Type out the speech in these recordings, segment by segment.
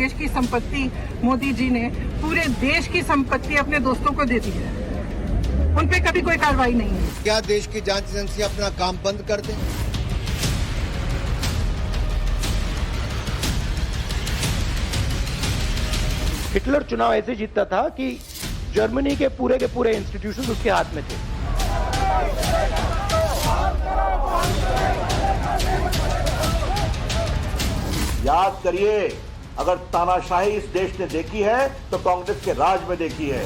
देश की संपत्ति मोदी जी ने पूरे देश की संपत्ति अपने दोस्तों को दे दी है, उन पे कभी कोई कार्रवाई नहीं है। क्या देश की जांच एजेंसी अपना काम बंद कर दे? हिटलर चुनाव ऐसे जीतता था कि जर्मनी के पूरे इंस्टीट्यूशंस उसके हाथ में थे। याद करिए, अगर तानाशाही इस देश ने देखी है तो कांग्रेस के राज में देखी है।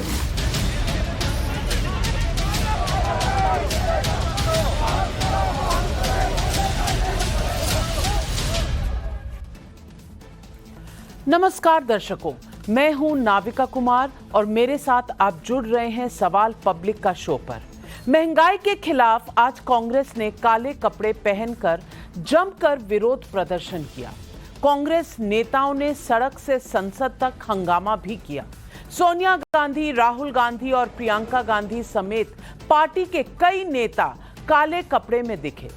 नमस्कार दर्शकों, मैं हूं नाविका कुमार और मेरे साथ आप जुड़ रहे हैं सवाल पब्लिक का शो पर। महंगाई के खिलाफ आज कांग्रेस ने काले कपड़े पहनकर जमकर विरोध प्रदर्शन किया। कांग्रेस नेताओं ने सड़क से संसद तक हंगामा भी किया। सोनिया गांधी, राहुल गांधी और प्रियंका गांधी समेत पार्टी के कई नेता काले कपड़े में दिखे।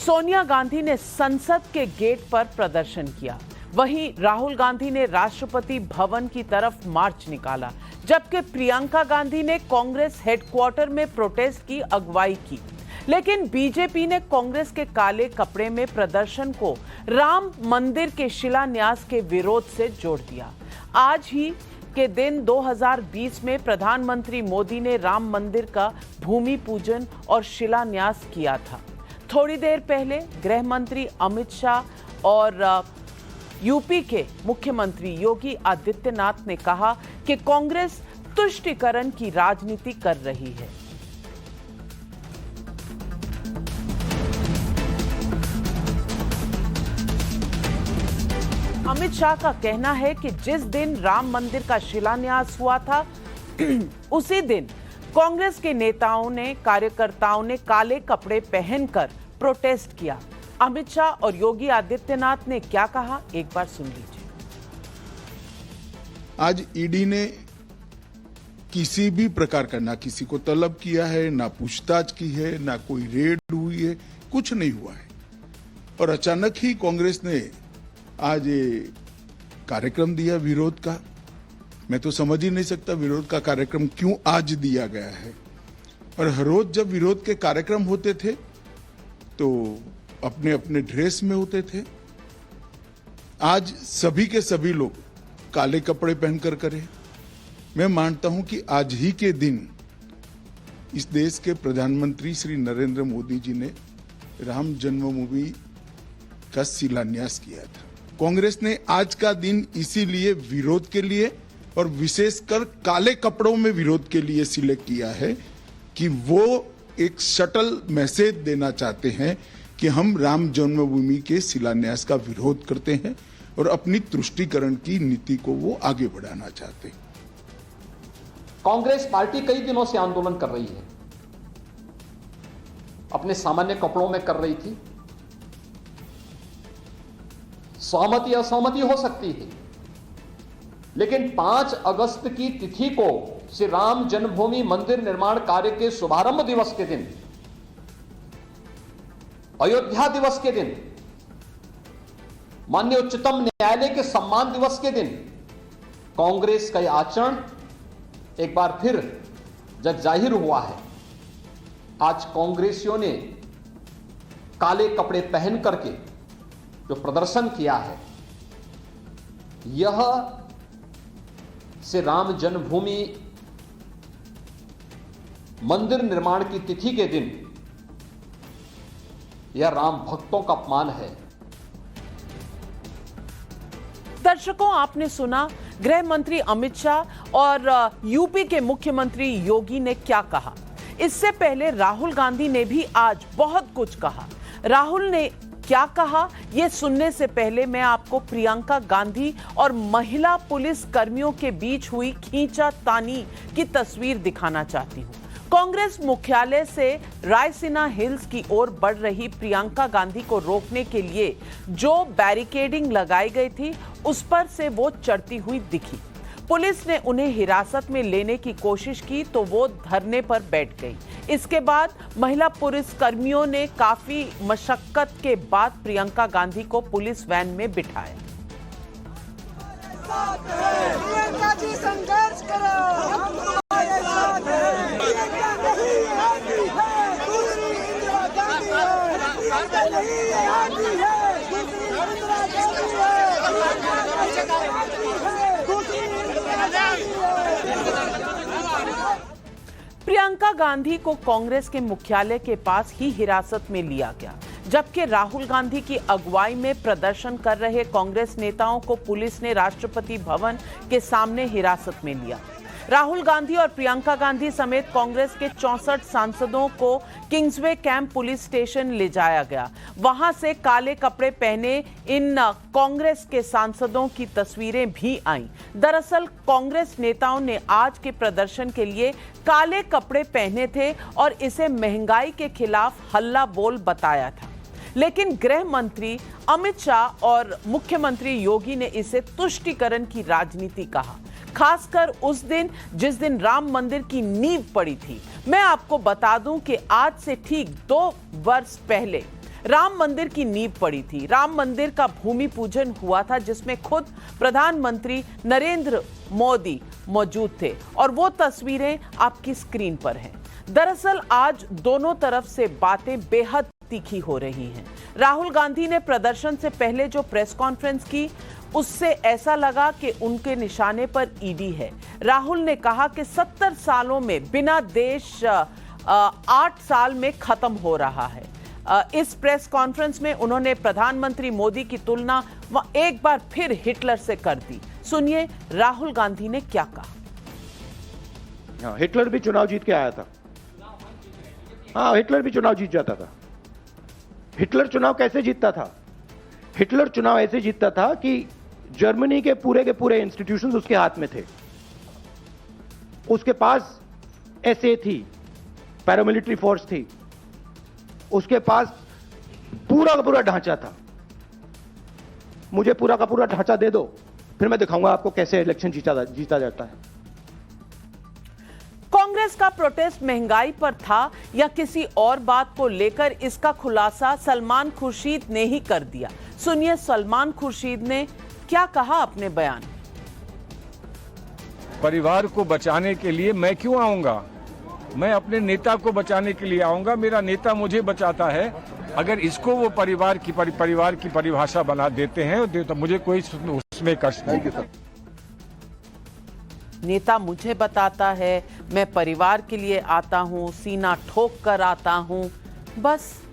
सोनिया गांधी ने संसद के गेट पर प्रदर्शन किया, वहीं राहुल गांधी ने राष्ट्रपति भवन की तरफ मार्च निकाला, जबकि प्रियंका गांधी ने कांग्रेस हेडक्वार्टर में प्रोटेस्ट की अगुवाई की। लेकिन बीजेपी ने कांग्रेस के काले कपड़े में प्रदर्शन को राम मंदिर के शिलान्यास के विरोध से जोड़ दिया। आज ही के दिन 2020 में प्रधानमंत्री मोदी ने राम मंदिर का भूमि पूजन और शिलान्यास किया था। थोड़ी देर पहले गृह मंत्री अमित शाह और यूपी के मुख्यमंत्री योगी आदित्यनाथ ने कहा कि कांग्रेस तुष्टीकरण की राजनीति कर रही है। अमित शाह का कहना है कि जिस दिन राम मंदिर का शिलान्यास हुआ था उसी दिन कांग्रेस के नेताओं ने, कार्यकर्ताओं ने काले कपड़े पहनकर प्रोटेस्ट किया। अमित शाह और योगी आदित्यनाथ ने क्या कहा, एक बार सुन लीजिए। आज ईडी ने किसी भी प्रकार का ना किसी को तलब किया है, ना पूछताछ की है, ना कोई रेड हुई है, कुछ नहीं हुआ है। और अचानक ही कांग्रेस ने आज ये कार्यक्रम दिया विरोध का। मैं तो समझ ही नहीं सकता विरोध का कार्यक्रम क्यों आज दिया गया है। और हर रोज जब विरोध के कार्यक्रम होते थे तो अपने अपने ड्रेस में होते थे। आज सभी के सभी लोग काले कपड़े पहनकर करें। मैं मानता हूं कि आज ही के दिन इस देश के प्रधानमंत्री श्री नरेंद्र मोदी जी ने राम जन्मभूमि का शिलान्यास किया था। कांग्रेस ने आज का दिन इसीलिए विरोध के लिए और विशेषकर काले कपड़ों में विरोध के लिए सिलेक्ट किया है कि वो एक शटल मैसेज देना चाहते हैं कि हम राम जन्मभूमि के शिलान्यास का विरोध करते हैं और अपनी तुष्टीकरण की नीति को वो आगे बढ़ाना चाहते हैं। कांग्रेस पार्टी कई दिनों से आंदोलन कर रही है, अपने सामान्य कपड़ों में कर रही थी। सहमति असहमति हो सकती है, लेकिन 5 अगस्त की तिथि को श्री राम जन्मभूमि मंदिर निर्माण कार्य के शुभारंभ दिवस के दिन, अयोध्या दिवस के दिन, माननीय उच्चतम न्यायालय के सम्मान दिवस के दिन कांग्रेस का यह आचरण एक बार फिर जग जाहिर हुआ है। आज कांग्रेसियों ने काले कपड़े पहन करके जो प्रदर्शन किया है, यह से राम जन्मभूमि मंदिर निर्माण की तिथि के दिन यह राम भक्तों का अपमान है। दर्शकों, आपने सुना गृह मंत्री अमित शाह और यूपी के मुख्यमंत्री योगी ने क्या कहा। इससे पहले राहुल गांधी ने भी आज बहुत कुछ कहा। राहुल ने क्या कहा, यह सुनने से पहले मैं आपको प्रियंका गांधी और महिला पुलिस कर्मियों के बीच हुई खींचातानी की तस्वीर दिखाना चाहती हूं। कांग्रेस मुख्यालय से रायसीना हिल्स की ओर बढ़ रही प्रियंका गांधी को रोकने के लिए जो बैरिकेडिंग लगाई गई थी, उस पर से वो चढ़ती हुई दिखी। पुलिस ने उन्हें हिरासत में लेने की कोशिश की तो वो धरने पर बैठ गई। इसके बाद महिला पुलिस कर्मियों ने काफी मशक्कत के बाद प्रियंका गांधी को पुलिस वैन में बिठाया। प्रियंका जी संघर्ष करो, हम तुम्हारे साथ हैं। प्रियंका नहीं आती है, दूसरी इंदिरा गांधी है। प्रियंका नहीं आती है, दूसरी इंदिरा गांधी है। प्रियंका नहीं आती है, दूसरी इंदिरा गांधी है। प्रियंका गांधी को कांग्रेस के मुख्यालय के पास ही हिरासत में लिया गया, जबकि राहुल गांधी की अगुवाई में प्रदर्शन कर रहे कांग्रेस नेताओं को पुलिस ने राष्ट्रपति भवन के सामने हिरासत में लिया। राहुल गांधी और प्रियंका गांधी समेत कांग्रेस के 64 सांसदों को किंग्सवे कैंप पुलिस स्टेशन ले जाया गया। वहां से काले कपड़े पहने इन कांग्रेस के सांसदों की तस्वीरें भी आईं। दरअसल कांग्रेस नेताओं ने आज के प्रदर्शन के लिए काले कपड़े पहने थे और इसे महंगाई के खिलाफ हल्ला बोल बताया था, लेकिन गृह मंत्री अमित शाह और मुख्यमंत्री योगी ने इसे तुष्टीकरण की राजनीति कहा, खासकर उस दिन जिस दिन राम मंदिर की नींव पड़ी थी। मैं आपको बता दूं कि आज से ठीक 2 वर्ष पहले राम मंदिर की नींव पड़ी थी। राम मंदिर का भूमि पूजन हुआ था, जिसमें खुद प्रधानमंत्री नरेंद्र मोदी मौजूद थे और वो तस्वीरें आपकी स्क्रीन पर हैं। दरअसल आज दोनों तरफ से बातें बेहद तीखी हो रही हैं। राहुल गांधी ने प्रदर्शन से पहले जो प्रेस कॉन्फ्रेंस की, उससे ऐसा लगा कि उनके निशाने पर ईडी है। राहुल ने कहा कि 70 सालों में बिना देश 8 साल में खत्म हो रहा है। इस प्रेस कॉन्फ्रेंस में उन्होंने प्रधानमंत्री मोदी की तुलना एक बार फिर हिटलर से कर दी। सुनिए राहुल गांधी ने क्या कहा। हिटलर भी चुनाव जीत के आया था। हाँ, हिटलर भी चुनाव जीत जाता था। हिटलर चुनाव कैसे जीतता था? हिटलर चुनाव ऐसे जीतता था कि जर्मनी के पूरे इंस्टीट्यूशंस उसके हाथ में थे। उसके पास एसए थी, पैरामिलिट्री फोर्स थी, उसके पास पूरा का पूरा ढांचा था। मुझे पूरा का पूरा ढांचा दे दो, फिर मैं दिखाऊंगा आपको कैसे इलेक्शन जीता जाता है। कांग्रेस का प्रोटेस्ट महंगाई पर था या किसी और बात को लेकर, इसका खुलासा सलमान खुर्शीद ने ही कर दिया। सुनिए सलमान खुर्शीद ने क्या कहा अपने बयान। परिवार को बचाने के लिए मैं क्यों आऊंगा? मैं अपने नेता को बचाने के लिए आऊंगा। मेरा नेता मुझे बचाता है। अगर इसको वो परिवार की परिभाषा बना देते हैं तो मुझे कोई उसमें कष्ट नहीं। नेता मुझे बताता है, मैं परिवार के लिए आता हूं, सीना ठोक कर आता हूं। बस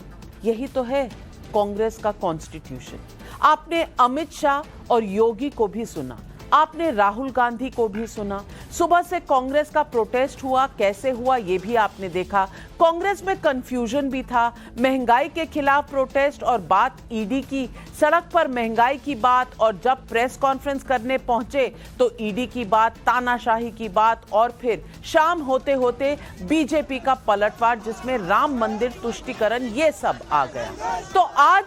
यही तो है कांग्रेस का कॉन्स्टिट्यूशन। आपने अमित शाह और योगी को भी सुना, आपने राहुल गांधी को भी सुना। सुबह से कांग्रेस का प्रोटेस्ट हुआ, कैसे हुआ ये भी आपने देखा। कांग्रेस में कंफ्यूजन भी था। महंगाई के खिलाफ प्रोटेस्ट और बात ईडी की, सड़क पर महंगाई की बात, और जब प्रेस कॉन्फ्रेंस करने पहुंचे तो ईडी की बात, तानाशाही की बात, और फिर शाम होते होते बीजेपी का पलटवार जिसमें राम मंदिर तुष्टीकरण ये सब आ गया। तो आज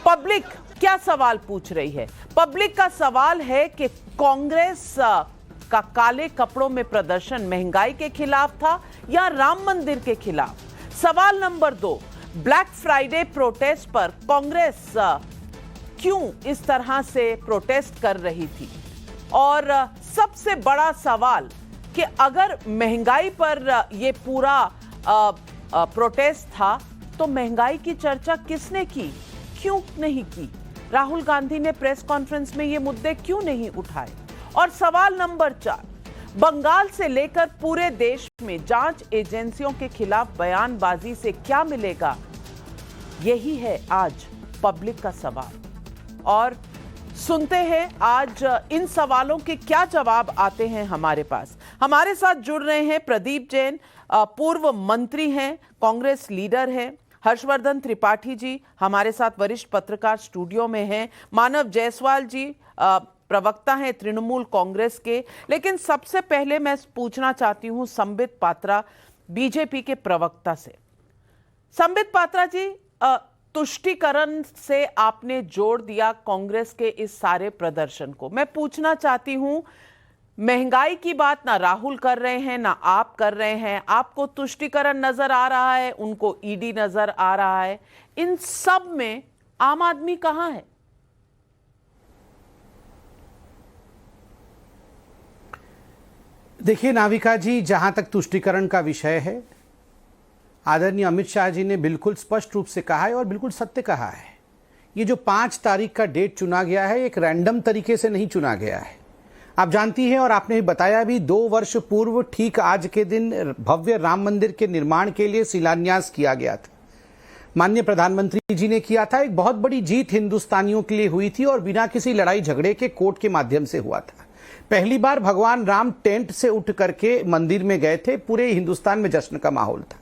पब्लिक क्या सवाल पूछ रही है? पब्लिक का सवाल है कि कांग्रेस का काले कपड़ों में प्रदर्शन महंगाई के खिलाफ था या राम मंदिर के खिलाफ? सवाल नंबर 2, ब्लैक फ्राइडे प्रोटेस्ट पर कांग्रेस क्यों इस तरह से प्रोटेस्ट कर रही थी? और सबसे बड़ा सवाल कि अगर महंगाई पर यह पूरा प्रोटेस्ट था तो महंगाई की चर्चा किसने की, क्यों नहीं की? राहुल गांधी ने प्रेस कॉन्फ्रेंस में ये मुद्दे क्यों नहीं उठाए? और सवाल नंबर 4, बंगाल से लेकर पूरे देश में जांच एजेंसियों के खिलाफ बयानबाजी से क्या मिलेगा? यही है आज पब्लिक का सवाल। और सुनते हैं आज इन सवालों के क्या जवाब आते हैं हमारे पास। हमारे साथ जुड़ रहे हैं प्रदीप जैन, पूर्व मंत्री हैं, कांग्रेस लीडर हैं। हर्षवर्धन त्रिपाठी जी हमारे साथ वरिष्ठ पत्रकार स्टूडियो में हैं। मानव जायसवाल जी प्रवक्ता हैं तृणमूल कांग्रेस के। लेकिन सबसे पहले मैं पूछना चाहती हूं संबित पात्रा, बीजेपी के प्रवक्ता से। संबित पात्रा जी, तुष्टीकरण से आपने जोड़ दिया कांग्रेस के इस सारे प्रदर्शन को। मैं पूछना चाहती हूं, महंगाई की बात ना राहुल कर रहे हैं ना आप कर रहे हैं, आपको तुष्टीकरण नजर आ रहा है, उनको ईडी नजर आ रहा है, इन सब में आम आदमी कहां है? देखिए नाविका जी, जहां तक तुष्टीकरण का विषय है, आदरणीय अमित शाह जी ने बिल्कुल स्पष्ट रूप से कहा है और बिल्कुल सत्य कहा है। ये जो 5 तारीख का डेट चुना गया है, एक रैंडम तरीके से नहीं चुना गया है। आप जानती हैं और आपने भी बताया भी, 2 वर्ष पूर्व ठीक आज के दिन भव्य राम मंदिर के निर्माण के लिए शिलान्यास किया गया था। माननीय प्रधानमंत्री जी ने किया था। एक बहुत बड़ी जीत हिंदुस्तानियों के लिए हुई थी और बिना किसी लड़ाई झगड़े के कोर्ट के माध्यम से हुआ था। पहली बार भगवान राम टेंट से उठ करके मंदिर में गए थे। पूरे हिंदुस्तान में जश्न का माहौल था।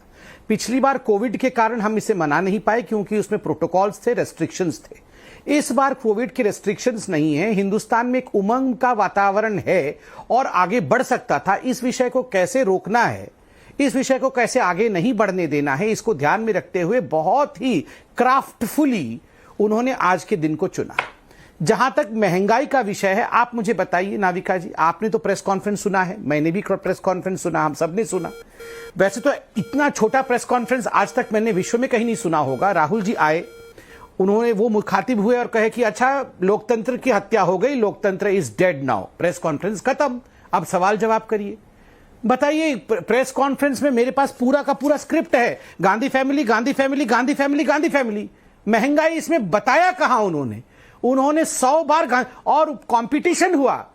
पिछली बार कोविड के कारण हम इसे मना नहीं पाए क्योंकि उसमें प्रोटोकॉल्स थे, रेस्ट्रिक्शंस थे। इस बार कोविड के रेस्ट्रिक्शंस नहीं है। हिंदुस्तान में एक उमंग का वातावरण है और आगे बढ़ सकता था। इस विषय को कैसे रोकना है, इस विषय को कैसे आगे नहीं बढ़ने देना है, इसको ध्यान में रखते हुए बहुत ही क्राफ्टफुली उन्होंने आज के दिन को चुना। जहां तक महंगाई का विषय है, आप मुझे बताइए नाविका जी, आपने तो प्रेस कॉन्फ्रेंस सुना है, मैंने भी प्रेस कॉन्फ्रेंस सुना, हम सब ने सुना। वैसे तो इतना छोटा प्रेस कॉन्फ्रेंस आज तक मैंने विश्व में कहीं नहीं सुना होगा। राहुल जी आए, उन्होंने वो मुखातिब हुए और कहे कि अच्छा लोकतंत्र की हत्या हो गई, लोकतंत्र is dead now, press conference खत्म, अब सवाल जवाब करिए। बताइए, प्रेस कॉन्फ्रेंस में मेरे पास पूरा का पूरा स्क्रिप्ट है, Gandhi family Gandhi family Gandhi family Gandhi family. महंगाई इसमें बताया कहां उन्होंने 100 बार और कंपटीशन हुआ।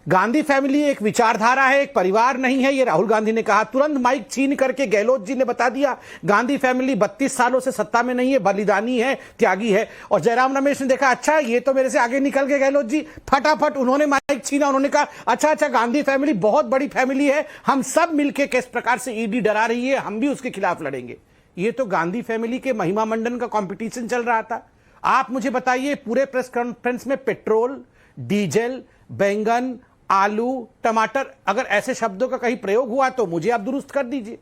गांधी फैमिली एक विचारधारा है, एक परिवार नहीं है, ये राहुल गांधी ने कहा। तुरंत माइक छीन करके गहलोत जी ने बता दिया गांधी फैमिली 32 सालों से सत्ता में नहीं है, बलिदानी है, त्यागी है। और जयराम रमेश ने देखा अच्छा ये तो मेरे से आगे निकल गए गहलोत जी, फटाफट उन्होंने माइक छीना। उन्होंने कहा अच्छा गांधी फैमिली बहुत बड़ी फैमिली है, हम सब मिलकर किस प्रकार से ईडी डरा रही है, हम भी उसके खिलाफ लड़ेंगे। ये तो गांधी फैमिली के महिमा मंडन का कॉम्पिटिशन चल रहा था। आप मुझे बताइए, पूरे प्रेस कॉन्फ्रेंस में पेट्रोल, डीजल, बैंगन, आलू, टमाटर, अगर ऐसे शब्दों का कहीं प्रयोग हुआ तो मुझे आप दुरुस्त कर दीजिए।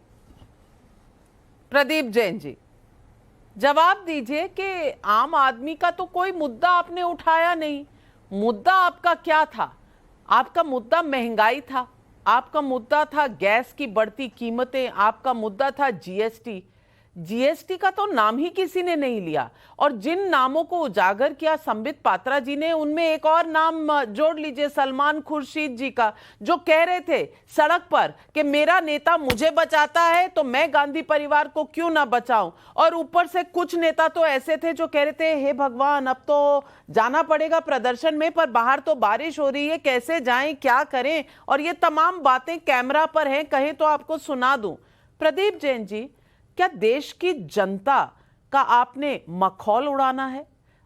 प्रदीप जैन जी, जवाब दीजिए कि आम आदमी का तो कोई मुद्दा आपने उठाया नहीं। मुद्दा आपका क्या था? आपका मुद्दा महंगाई था, आपका मुद्दा था गैस की बढ़ती कीमतें, आपका मुद्दा था जीएसटी। जीएसटी का तो नाम ही किसी ने नहीं लिया। और जिन नामों को उजागर किया संबित पात्रा जी ने, उनमें एक और नाम जोड़ लीजिए, सलमान खुर्शीद जी का, जो कह रहे थे सड़क पर कि मेरा नेता मुझे बचाता है तो मैं गांधी परिवार को क्यों ना बचाऊं। और ऊपर से कुछ नेता तो ऐसे थे जो कह रहे थे हे भगवान, अब तो जाना पड़ेगा प्रदर्शन में, पर बाहर तो बारिश हो रही है, कैसे जाएं, क्या करें। और ये तमाम बातें कैमरा पर हैं, कहें तो आपको सुना दूं। प्रदीप जैन जी, क्या देश की जनता का आपने मखौल उड़ाना है?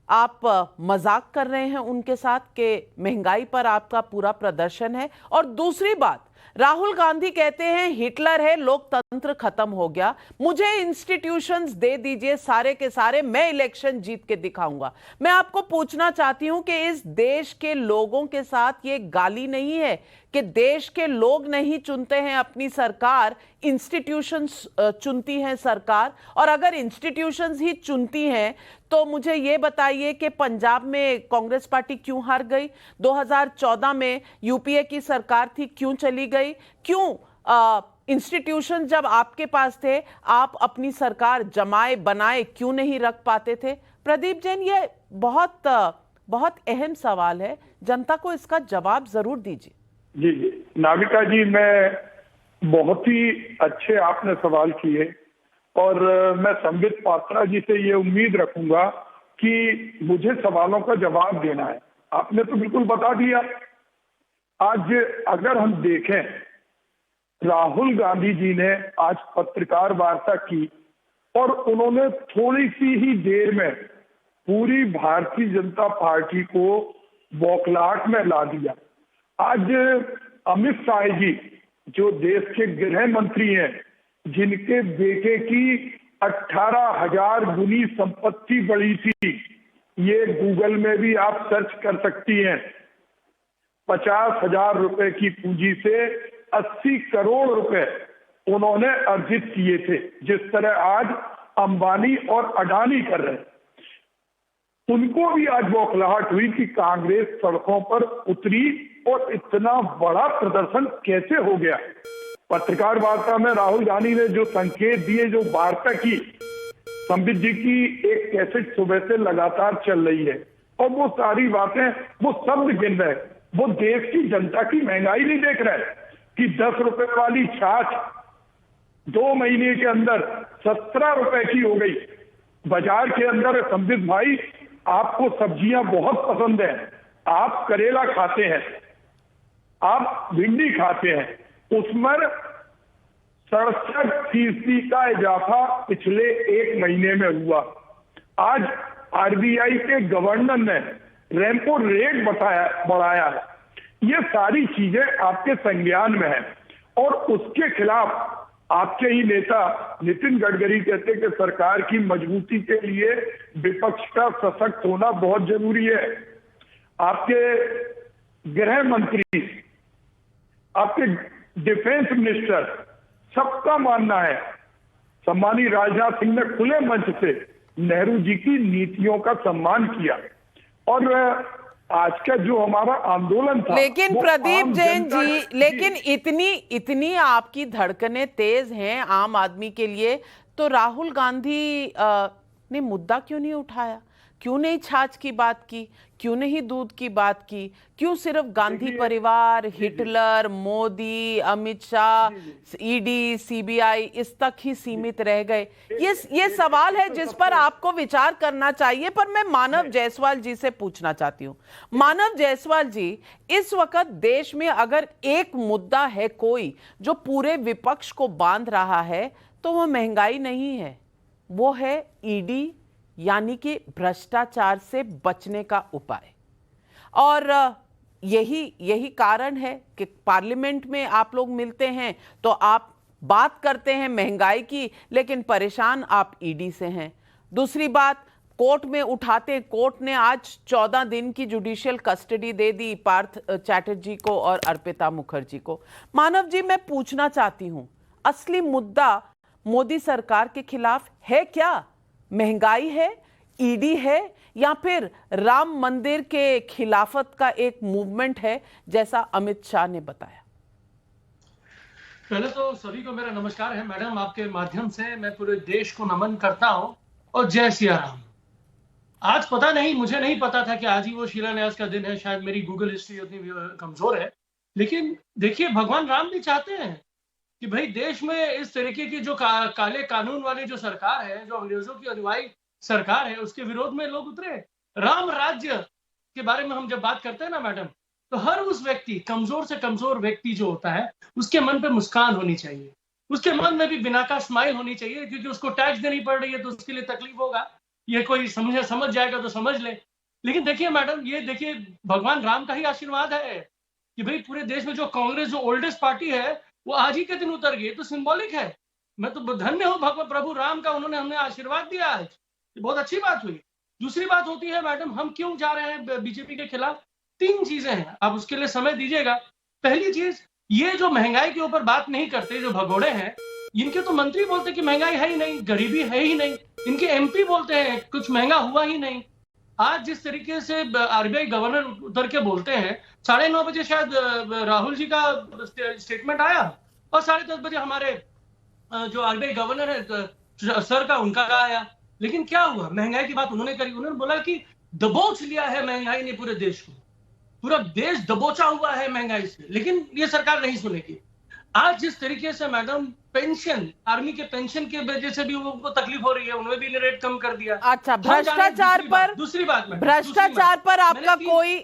आप मजाक कर रहे हैं उनके साथ कि महंगाई पर आपका पूरा प्रदर्शन है। और दूसरी बात, राहुल गांधी कहते हैं हिटलर है, लोकतंत्र खत्म हो गया, मुझे इंस्टीट्यूशंस दे दीजिए सारे के सारे, मैं इलेक्शन जीत के दिखाऊंगा। मैं आपको पूछना चाहती हूं कि इस देश के लोगों के साथ ये गाली नहीं है कि देश के लोग नहीं चुनते हैं अपनी सरकार, इंस्टीट्यूशंस चुनती हैं सरकार। और अगर इंस्टीट्यूशंस ही चुनती हैं तो मुझे ये बताइए कि पंजाब में कांग्रेस पार्टी क्यों हार गई? 2014 में यूपीए की सरकार थी, क्यों चली गई? क्यों इंस्टीट्यूशन जब आपके पास थे आप अपनी सरकार जमाए बनाए क्यों नहीं रख पाते थे? प्रदीप जैन, ये बहुत अहम सवाल है, जनता को इसका जवाब जरूर दीजिए। जी नाविका जी, मैं बहुत ही अच्छे आपने सवाल किए और मैं संबित पात्रा जी से ये उम्मीद रखूंगा कि मुझे सवालों का जवाब देना है। आपने तो बिल्कुल बता दिया। आज अगर हम देखें, राहुल गांधी जी ने आज पत्रकार वार्ता की और उन्होंने थोड़ी सी ही देर में पूरी भारतीय जनता पार्टी को बौखलाहट में ला दिया। आज अमित शाह जी जो देश के गृह मंत्री हैं, जिनके बेटे की 18,000 गुनी संपत्ति बढ़ी थी, ये गूगल में भी आप सर्च कर सकती हैं। 50,000 रुपए की पूंजी से 80 करोड़ रुपए उन्होंने अर्जित किए थे, जिस तरह आज अंबानी और अडानी कर रहे हैं। उनको भी आज बौखलाहट हुई कि कांग्रेस सड़कों पर उतरी और इतना बड़ा प्रदर्शन कैसे हो गया। पत्रकार वार्ता में राहुल गांधी ने जो संकेत दिए, जो वार्ता की, संबित जी की एक कैसेट सुबह से लगातार चल रही है और वो सारी बातें, वो शब्द गिन रहे, वो देश की जनता की महंगाई नहीं देख रहे, कि 10 रुपए वाली छाछ 2 महीने के अंदर 17 रुपए की हो गई। बाजार के अंदर संबित भाई, आपको सब्जियां बहुत पसंद है, आप करेला खाते हैं, आप भिंडी खाते हैं, उसमें 67% का इजाफा पिछले 1 महीने में हुआ। आज आरबीआई के गवर्नर ने रेपो रेट बढ़ाया है। ये सारी चीजें आपके संज्ञान में है और उसके खिलाफ आपके ही नेता नितिन गडकरी कहते हैं कि सरकार की मजबूती के लिए विपक्ष का सशक्त होना बहुत जरूरी है। आपके गृह मंत्री, आपके डिफेंस मिनिस्टर, सबका मानना है, सम्मानीय राजनाथ सिंह ने खुले मंच से नेहरू जी की नीतियों का सम्मान किया और आज का जो हमारा आंदोलन था, लेकिन प्रदीप जैन जी, लेकिन इतनी आपकी धड़कनें तेज हैं आम आदमी के लिए, तो राहुल गांधी ने मुद्दा क्यों नहीं उठाया? क्यों नहीं छाछ की बात की? क्यों नहीं दूध की बात की? क्यों सिर्फ गांधी परिवार, Hitler, Modi, Amit Shah, ED, CBI इस तक ही सीमित रह गए? ये सवाल है जिस पर आपको विचार करना चाहिए। पर मैं मानव जायसवाल जी से पूछना चाहती हूँ। मानव जायसवाल जी, इस वक्त देश में अगर एक मुद्दा है कोई जो पूरे विपक्ष को बांध रहा है तो वो महंगाई नहीं है, वो है ईडी, यानी कि भ्रष्टाचार से बचने का उपाय। और यही कारण है कि पार्लियामेंट में आप लोग मिलते हैं तो आप बात करते हैं महंगाई की, लेकिन परेशान आप ईडी से हैं। दूसरी बात, कोर्ट में उठाते, कोर्ट ने आज 14 दिन की जुडिशियल कस्टडी दे दी पार्थ चैटर्जी को और अर्पिता मुखर्जी को। मानव जी, मैं पूछना चाहती हूं, असली मुद्दा मोदी सरकार के खिलाफ है क्या? महंगाई है, ईडी है, या फिर राम मंदिर के खिलाफत का एक मूवमेंट है जैसा अमित शाह ने बताया? पहले तो सभी को मेरा नमस्कार है मैडम। आपके माध्यम से मैं पूरे देश को नमन करता हूं और जय सिया राम। आज पता नहीं, मुझे नहीं पता था कि आज ही वो शिलान्यास का दिन है। शायद मेरी गूगल हिस्ट्री उतनी कमजोर है, लेकिन देखिए, भगवान राम भी चाहते हैं कि भाई देश में इस तरीके की जो काले कानून वाली जो सरकार है, जो अंग्रेजों की अनुयायी सरकार है, उसके विरोध में लोग उतरे। राम राज्य के बारे में हम जब बात करते हैं ना मैडम, तो हर उस व्यक्ति, कमजोर से कमजोर व्यक्ति जो होता है, उसके मन पे मुस्कान होनी चाहिए, उसके मन में भी बिना का स्माइल होनी चाहिए, क्योंकि उसको टैक्स देनी पड़ रही है तो उसके लिए तकलीफ होगा। ये कोई समझ जाएगा तो समझ ले। लेकिन देखिए मैडम, ये देखिए, भगवान राम का ही आशीर्वाद है कि भाई पूरे देश में जो कांग्रेस, जो ओल्डेस्ट पार्टी है, वो आज ही के दिन उतर गई। तो सिंबॉलिक है। मैं तो धन्य हूँ भगवान प्रभु राम का, उन्होंने हमें आशीर्वाद दिया आज। ये बहुत अच्छी बात हुई। दूसरी बात होती है मैडम, हम क्यों जा रहे हैं बीजेपी के खिलाफ? 3 चीजें हैं, आप उसके लिए समय दीजिएगा। पहली चीज, ये जो महंगाई के ऊपर बात नहीं करते, जो भगोड़े हैं, इनके तो मंत्री बोलते कि महंगाई है ही नहीं, गरीबी है ही नहीं। इनके एमपी बोलते हैं कुछ महंगा हुआ ही नहीं। आज जिस तरीके से आरबीआई गवर्नर उतर के बोलते हैं, 9:30 बजे शायद राहुल जी का स्टेटमेंट आया और 10:30 बजे हमारे जो आरबीआई गवर्नर है सर का, उनका आया। लेकिन क्या हुआ? महंगाई की बात उन्होंने करी। उन्होंने बोला कि दबोच लिया है महंगाई ने पूरे देश को, पूरा देश दबोचा हुआ है महंगाई से। लेकिन ये सरकार नहीं सुनेगी। आज जिस तरीके से मैडम पेंशन, आर्मी के पेंशन के वजह से भी उनको तकलीफ हो रही है, उन्होंने भी रेट कम कर दिया। अच्छा, भ्रष्टाचार पर, दूसरी बात भ्रष्टाचार पर आपका कोई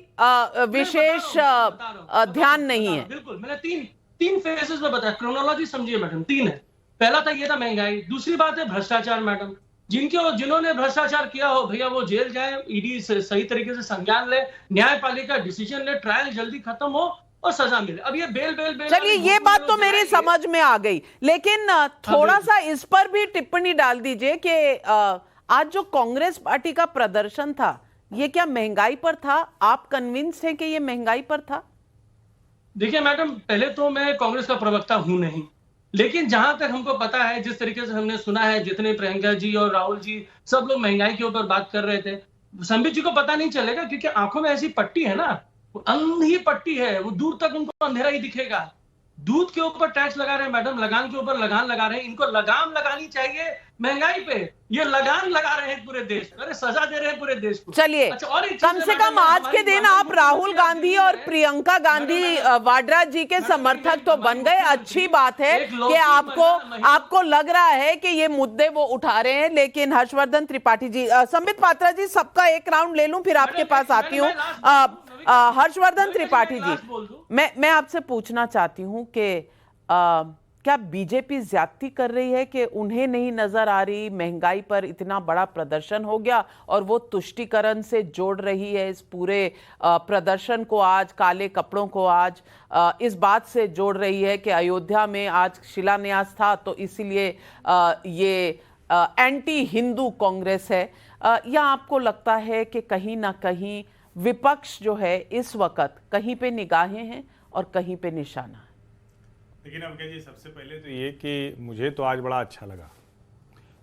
विशेष ध्यान नहीं है? बिल्कुल, मैंने तीन फेजेस में बताया। क्रोनोलॉजी समझिए मैडम, 3 है। पहला था ये था महंगाई, दूसरी बात है भ्रष्टाचार मैडम। जिन्होंने भ्रष्टाचार किया हो भैया वो जेल जाए, ईडी से सही तरीके से संज्ञान ले, न्यायपालिका डिसीजन ले, ट्रायल जल्दी खत्म हो और सजा मिले। अब ये बेल चलिए, ये बात तो मेरी समझ में आ गई, लेकिन थोड़ा सा इस पर भी टिप्पणी डाल दीजिए कि आज जो कांग्रेस पार्टी का प्रदर्शन था, ये क्या महंगाई पर था? आप कन्विंस हैं कि ये महंगाई पर था? देखिए मैडम, पहले तो मैं कांग्रेस का प्रवक्ता हूं नहीं, लेकिन जहां तक हमको पता है, जिस तरीके से हमने सुना है, जितने प्रियंका जी और राहुल जी सब लोग महंगाई के ऊपर बात कर रहे थे, संबित जी को पता नहीं चलेगा क्योंकि आंखों में ऐसी पट्टी है ना, वो अंधी पट्टी है, वो दूर तक उनको अंधेरा ही दिखेगा। दूध के ऊपर टैक्स लगा रहे हैं मैडम, लगान के ऊपर लगान लगा रहे हैं। इनको लगाम लगानी चाहिए महंगाई पे ये लगान लगा रहे हैं पूरे देश पे, अरे सजा दे रहे हैं पूरे देश को। चलिए, अच्छा, और एक चीज़ कम से कम आज के दिन आप राहुल गांधी और प्रियंका गांधी वाड्रा जी के समर्थक तो बन गए। अच्छी बात है कि आपको लग रहा है कि ये मुद्दे वो उठा रहे हैं। लेकिन हर्षवर्धन त्रिपाठी जी, संबित पात्रा जी, सबका एक राउंड ले लूं फिर आपके पास आती हूँ। हर्षवर्धन त्रिपाठी जी, मैं आपसे पूछना चाहती हूँ कि क्या बीजेपी ज्यादती कर रही है कि उन्हें नहीं नजर आ रही महंगाई पर इतना बड़ा प्रदर्शन हो गया और वो तुष्टीकरण से जोड़ रही है इस पूरे प्रदर्शन को, आज काले कपड़ों को आज इस बात से जोड़ रही है कि अयोध्या में आज शिलान्यास था तो इसीलिए ये एंटी हिंदू कांग्रेस है? या आपको लगता है कि कहीं ना कहीं विपक्ष जो है इस वक्त कहीं पे निगाहें हैं और कहीं पे निशाना? लेकिन अब जी, सबसे पहले तो ये कि मुझे तो आज बड़ा अच्छा लगा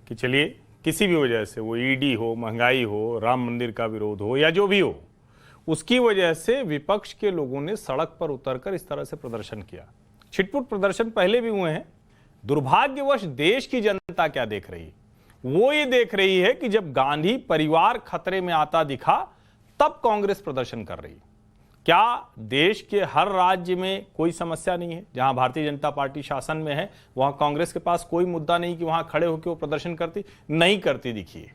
कि चलिए किसी भी वजह से, वो ईडी हो, महंगाई हो, राम मंदिर का विरोध हो या जो भी हो, उसकी वजह से विपक्ष के लोगों ने सड़क पर उतरकर इस तरह से प्रदर्शन किया। छिटपुट प्रदर्शन पहले भी हुए हैं। दुर्भाग्यवश देश की जनता क्या देख रही है? वो ये देख रही है कि जब गांधी परिवार खतरे में आता दिखा तब कांग्रेस प्रदर्शन कर रही है। क्या देश के हर राज्य में कोई समस्या नहीं है? जहां भारतीय जनता पार्टी शासन में है वहां कांग्रेस के पास कोई मुद्दा नहीं कि वहां खड़े होकर वो प्रदर्शन करती नहीं करती दिखिए।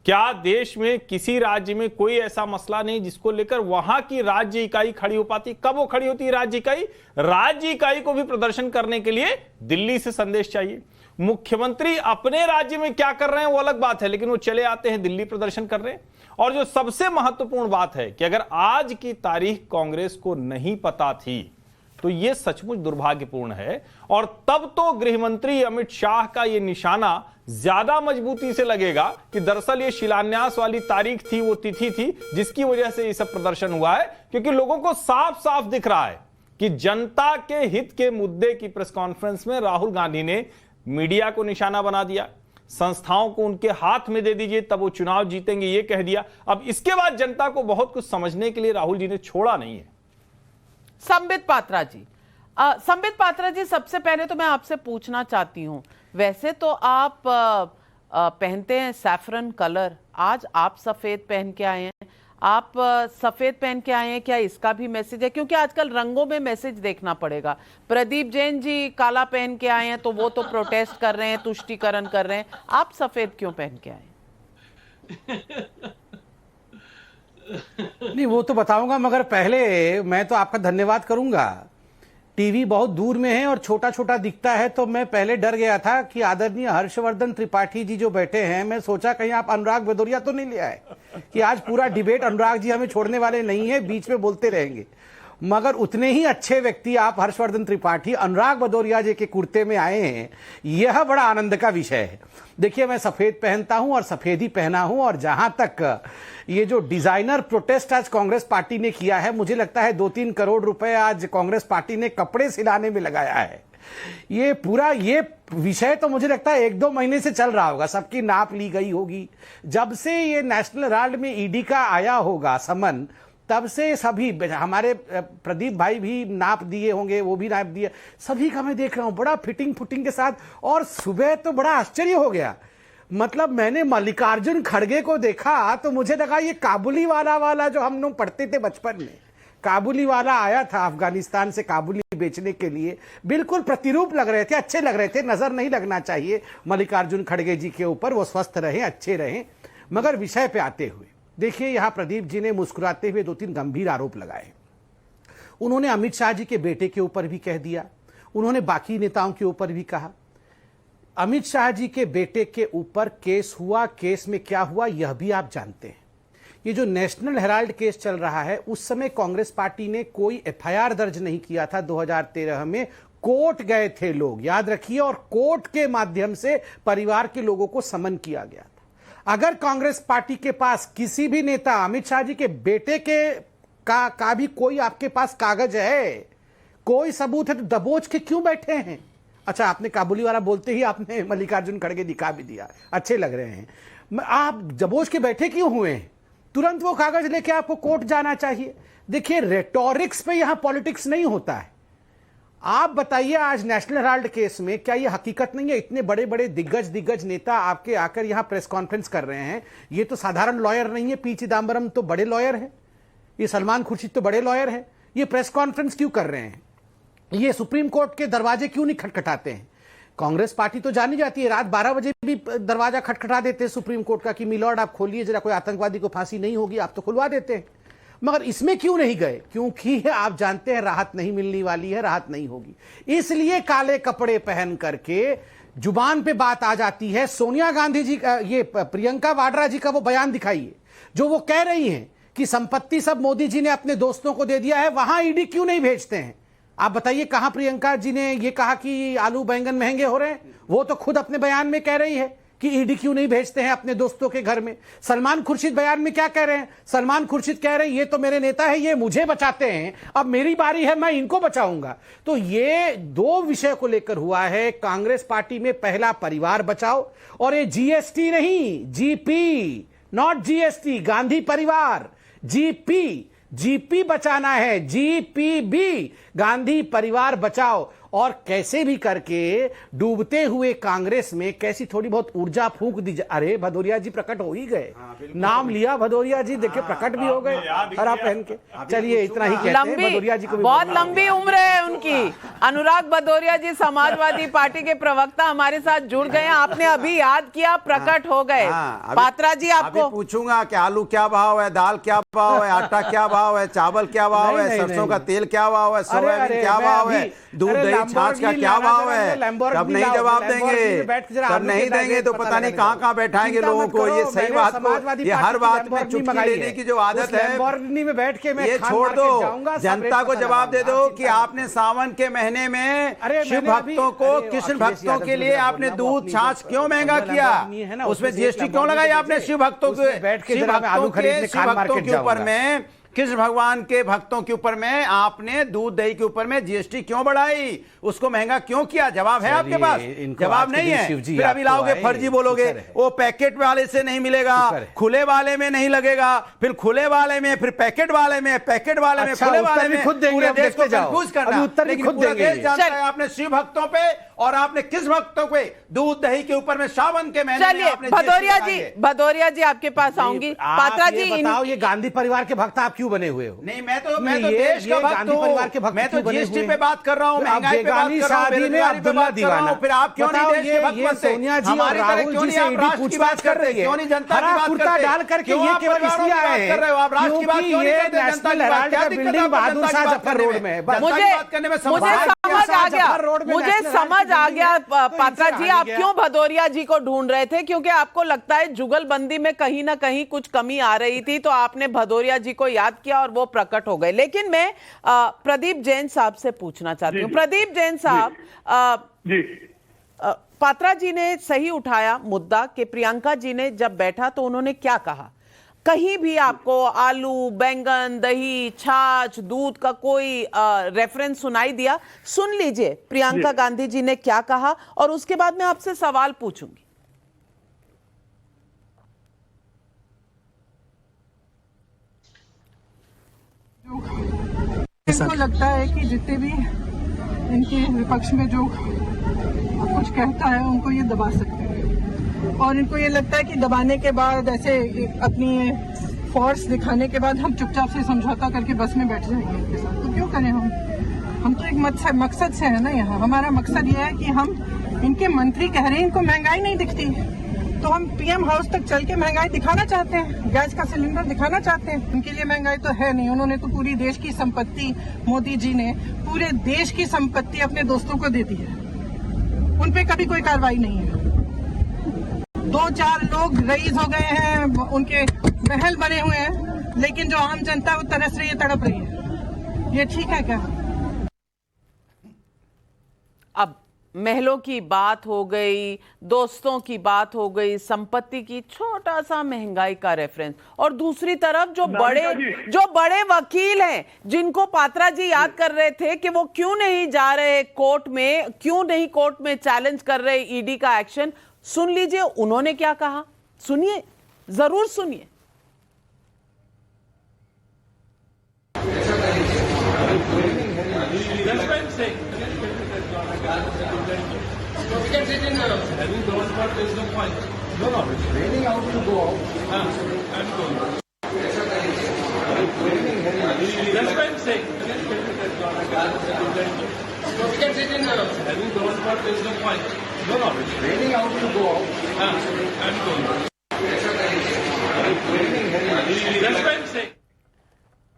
क्या देश में किसी राज्य में कोई ऐसा मसला नहीं जिसको लेकर वहां की राज्य इकाई खड़ी हो पाती? कब वो खड़ी होती है राज्य इकाई? राज्य इकाई को भी प्रदर्शन करने के लिए दिल्ली से संदेश चाहिए। मुख्यमंत्री अपने राज्य में क्या कर रहे हैं वो अलग बात है, लेकिन वो चले आते हैं दिल्ली प्रदर्शन कर रहे हैं। और जो सबसे महत्वपूर्ण बात है कि अगर आज की तारीख कांग्रेस को नहीं पता थी तो यह सचमुच दुर्भाग्यपूर्ण है। और तब तो गृह मंत्री अमित शाह का यह निशाना ज्यादा मजबूती से लगेगा कि दरअसल ये शिलान्यास वाली तारीख थी, वो तिथि थी जिसकी वजह से ये सब प्रदर्शन हुआ है। क्योंकि लोगों को साफ साफ दिख रहा है कि जनता के हित के मुद्दे की प्रेस कॉन्फ्रेंस में राहुल गांधी ने मीडिया को निशाना बना दिया, संस्थाओं को उनके हाथ में दे दीजिए तब वो चुनाव जीतेंगे, ये कह दिया। अब इसके बाद जनता को बहुत कुछ समझने के लिए राहुल जी ने छोड़ा नहीं है। संबित पात्रा जी, सबसे पहले तो मैं आपसे पूछना चाहती हूं, वैसे तो आप पहनते हैं सैफरन कलर, आज आप सफेद पहन के आए हैं। आप सफेद पहन के आए हैं, क्या इसका भी मैसेज है? क्योंकि आजकल रंगों में मैसेज देखना पड़ेगा। प्रदीप जैन जी काला पहन के आए हैं तो वो तो प्रोटेस्ट कर रहे हैं, तुष्टीकरण कर रहे हैं। आप सफेद क्यों पहन के आए? नहीं, वो तो बताऊंगा, मगर पहले मैं तो आपका धन्यवाद करूंगा। टीवी बहुत दूर में है और छोटा छोटा दिखता है, तो मैं पहले डर गया था कि आदरणीय हर्षवर्धन त्रिपाठी जी जो बैठे हैं, मैं सोचा कहीं आप अनुराग भदौरिया तो नहीं ले आए कि आज पूरा डिबेट अनुराग जी हमें छोड़ने वाले नहीं है, बीच में बोलते रहेंगे। मगर उतने ही अच्छे व्यक्ति आप हर्षवर्धन त्रिपाठी अनुराग भदौरिया जी के कुर्ते में आए हैं, यह बड़ा आनंद का विषय है। देखिए, मैं सफेद पहनता हूं और सफेद ही पहना हूं। और जहां तक ये जो डिजाइनर प्रोटेस्ट आज कांग्रेस पार्टी ने किया है, मुझे लगता है 2-3 करोड़ रुपए आज कांग्रेस पार्टी ने कपड़े सिलाने में लगाया है। ये पूरा ये विषय तो मुझे लगता है 1-2 महीने से चल रहा होगा, सबकी नाप ली गई होगी। जब से ये नेशनल हेराल्ड में ईडी का आया होगा समन, तब से सभी, हमारे प्रदीप भाई भी नाप दिए होंगे, वो भी नाप दिए, सभी का मैं देख रहा हूं बड़ा फिटिंग फुटिंग के साथ। और सुबह तो बड़ा आश्चर्य हो गया, मतलब मैंने मल्लिकार्जुन खड़गे को देखा तो मुझे लगा ये काबुली वाला जो हम लोग पढ़ते थे बचपन में, काबुली वाला आया था अफगानिस्तान से काबुली बेचने के लिए, बिल्कुल प्रतिरूप लग रहे थे, अच्छे लग रहे थे। नजर नहीं लगना चाहिए मल्लिकार्जुन खड़गे जी के ऊपर, वो स्वस्थ रहे, अच्छे रहे। मगर विषय पे आते हुए देखिए, यहां प्रदीप जी ने मुस्कुराते हुए 2-3 गंभीर आरोप लगाए। उन्होंने अमित शाह जी के बेटे के ऊपर भी कह दिया, उन्होंने बाकी नेताओं के ऊपर भी कहा। अमित शाह जी के बेटे के ऊपर केस हुआ, केस में क्या हुआ यह भी आप जानते हैं। ये जो नेशनल हेराल्ड केस चल रहा है, उस समय कांग्रेस पार्टी ने कोई एफआईआर दर्ज नहीं किया था। 2013 में कोर्ट गए थे लोग, याद रखिए, और कोर्ट के माध्यम से परिवार के लोगों को समन किया गया था। अगर कांग्रेस पार्टी के पास किसी भी नेता, अमित शाह जी के बेटे के का भी कोई आपके पास कागज है, कोई सबूत है, तो दबोच के क्यों बैठे हैं? अच्छा, आपने काबुली वाला बोलते ही आपने मल्लिकार्जुन खड़गे दिखा भी दिया, अच्छे लग रहे हैं। आप दबोच के बैठे क्यों हुए हैं? तुरंत वो कागज लेके आपको कोर्ट जाना चाहिए। देखिए, रेटोरिक्स पे यहां पॉलिटिक्स नहीं होता है। आप बताइए, आज नेशनल हेराल्ड केस में क्या ये हकीकत नहीं है? इतने बड़े बड़े दिग्गज नेता आपके आकर यहां प्रेस कॉन्फ्रेंस कर रहे हैं। ये तो साधारण लॉयर नहीं है। पी चिदम्बरम तो बड़े लॉयर हैं, ये सलमान खुर्शीद तो बड़े लॉयर हैं। ये प्रेस कॉन्फ्रेंस क्यों कर रहे हैं? ये सुप्रीम कोर्ट के दरवाजे क्यों नहीं खटखटाते हैं? कांग्रेस पार्टी तो जानी जाती है, रात 12 बजे भी दरवाजा खटखटा देते हैं सुप्रीम कोर्ट का कि मिलॉर्ड आप खोलिए जरा, कोई आतंकवादी को फांसी नहीं होगी, आप तो खुलवा देते हैं। मगर इसमें क्यों नहीं गए? क्योंकि आप जानते हैं राहत नहीं मिलने वाली है, राहत नहीं होगी। इसलिए काले कपड़े पहन करके जुबान पे बात आ जाती है। सोनिया गांधी जी का, ये प्रियंका वाड्रा जी का वो बयान दिखाइए जो वो कह रही हैं कि संपत्ति सब मोदी जी ने अपने दोस्तों को दे दिया है, वहां ईडी क्यों नहीं भेजते हैं? आप बताइए, कहां प्रियंका जी ने ये कहा कि आलू बैंगन महंगे हो रहे हैं? वो तो खुद अपने बयान में कह रही है कि ईडी क्यों नहीं भेजते हैं अपने दोस्तों के घर में। सलमान खुर्शीद बयान में क्या कह रहे हैं? सलमान खुर्शीद कह रहे हैं ये तो मेरे नेता है, ये मुझे बचाते हैं, अब मेरी बारी है, मैं इनको बचाऊंगा। तो ये दो विषय को लेकर हुआ है कांग्रेस पार्टी में। पहला, परिवार बचाओ, और ये जीएसटी नहीं, जीपी, नॉट जीएसटी, गांधी परिवार, जीपी बचाना है, जीपीबी, गांधी परिवार बचाओ। और कैसे भी करके डूबते हुए कांग्रेस में कैसी थोड़ी बहुत ऊर्जा फूंक दी। अरे भदौरिया जी प्रकट हो ही गए, नाम लिया भदौरिया जी, देखिए प्रकट भी हो गए हरा पहन के। चलिए इतना ही कहते हैं, भदौरिया जी को बहुत लंबी उम्र है उनकी। अनुराग भदौरिया जी समाजवादी पार्टी के प्रवक्ता हमारे साथ जुड़ गए हैं। आपने अभी याद किया, प्रकट हो गए। पात्रा जी, आपको पूछूंगा कि आलू क्या भाव है, दाल क्या भाव है, आटा क्या भाव है, चावल क्या भाव है, सरसों का तेल क्या भाव है, सोयाबीन क्या भाव है, दूध दही छाछ का क्या भाव है? तब नहीं जवाब देंगे, तब नहीं देंगे तो पता नहीं कहां बैठाएंगे लोगों को। ये सही बात को, ये हर बात में चुटकी लेने की जो आदत है, ये छोड़ दो। जनता को जवाब दे दो कि आपने सावन के महीने में शिव भक्तों को, कृष्ण भक्तों के लिए आपने दूध छाछ क्यों महंगा किया? उसमें जीएसटी क्यों लगाई आपने? शिव भक्तों के ऊपर में, कृष्ण भगवान के भक्तों के ऊपर में आपने दूध दही के ऊपर में जीएसटी क्यों बढ़ाई? उसको महंगा क्यों किया? जवाब है आपके पास? जवाब नहीं है। फिर अभी लाओगे, फर्जी बोलोगे, वो पैकेट वाले से नहीं मिलेगा, खुले वाले में नहीं लगेगा, फिर खुले वाले में, फिर पैकेट वाले में, पैकेट वाले में, खुले वाले में। पूरे देश को कंफ्यूज करना, लेकिन पूरा देश जानता है आपने शिव भक्तों पे और आपने किस भक्तों पे दूध दही के ऊपर में सावन के महीने में आपने। भदौरिया जी आपके पास आऊंगी। पात्रा जी बताओ, ये गांधी परिवार के भक्त आप क्यों बने हुए हो? नहीं, मैं तो देश का भक्त हूं। मैं तो जीएसटी पे बात कर रहा हूं, महंगाई पे बात कर रहा हूं, बेरोजगारी पे बात कर रहा हूं। फिर आप क्यों नहीं देश के भक्त बनते? सोनिया जी और राहुल जी से ईडी पूछताछ कर रही है, क्यों नहीं जनता की बात करते? डाल करके ये केवल इसलिए आए हैं आप राष्ट्र की बात क्यों नहीं करते? नेशनल हेराल्ड का बिल्डिंग बहादुर शाह जफर रोड में है। मुझे समझ आ गया पात्रा जी, आप क्यों भदौरिया जी को ढूंढ रहे थे, क्योंकि आपको लगता है जुगलबंदी में कहीं ना कहीं कुछ कमी आ रही थी, तो आपने भदौरिया जी को याद किया और वो प्रकट हो गए। लेकिन मैं प्रदीप जैन साहब से पूछना चाहती हूँ। प्रदीप जैन साहब, पात्रा जी ने सही उठाया मुद्दा कि प्रियंका जी ने जब बैठा तो उन्होंने क्या कहा। कहीं भी आपको आलू बैंगन दही छाछ दूध का कोई रेफरेंस सुनाई दिया? सुन लीजिए प्रियंका गांधी जी ने क्या कहा और उसके बाद मैं आपसे सवाल पूछूंगी। इनको लगता है कि जितने भी इनके विपक्ष में जो कुछ कहता है उनको ये दबा सकते हैं, और इनको ये लगता है कि दबाने के बाद, ऐसे अपनी फोर्स दिखाने के बाद हम चुपचाप से समझौता करके बस में बैठ जाएंगे इनके साथ। तो क्यों करें हम तो एक मकसद से है ना यहाँ। हमारा मकसद ये है कि हम, इनके मंत्री कह रहे हैं इनको महंगाई नहीं दिखती, तो हम पीएम हाउस तक चल के महंगाई दिखाना चाहते हैं, गैस का सिलेंडर दिखाना चाहते हैं। उनके लिए महंगाई तो है नहीं। उन्होंने तो पूरी देश की संपत्ति, मोदी जी ने पूरे देश की संपत्ति अपने दोस्तों को दे दी है, उन पे कभी कोई कार्रवाई नहीं है। 2-4 लोग रईस हो गए हैं, उनके महल बने हुए हैं, लेकिन जो आम जनता है वो तरस रही है, तड़प रही है। ये ठीक है क्या? अब महलों की बात हो गई, दोस्तों की बात हो गई, संपत्ति की, छोटा सा महंगाई का रेफरेंस, और दूसरी तरफ जो बड़े वकील हैं जिनको पात्रा जी याद कर रहे थे कि वो क्यों नहीं जा रहे कोर्ट में, क्यों नहीं कोर्ट में चैलेंज कर रहे ईडी का एक्शन। सुन लीजिए उन्होंने क्या कहा, सुनिए, जरूर सुनिए। can sit in having gone for there is no point. No, it's raining out to go out. I'm going. That's what I'm saying. So we can sit in having gone for there is no point. No, it's raining out to go out. I'm going. That's what I'm saying.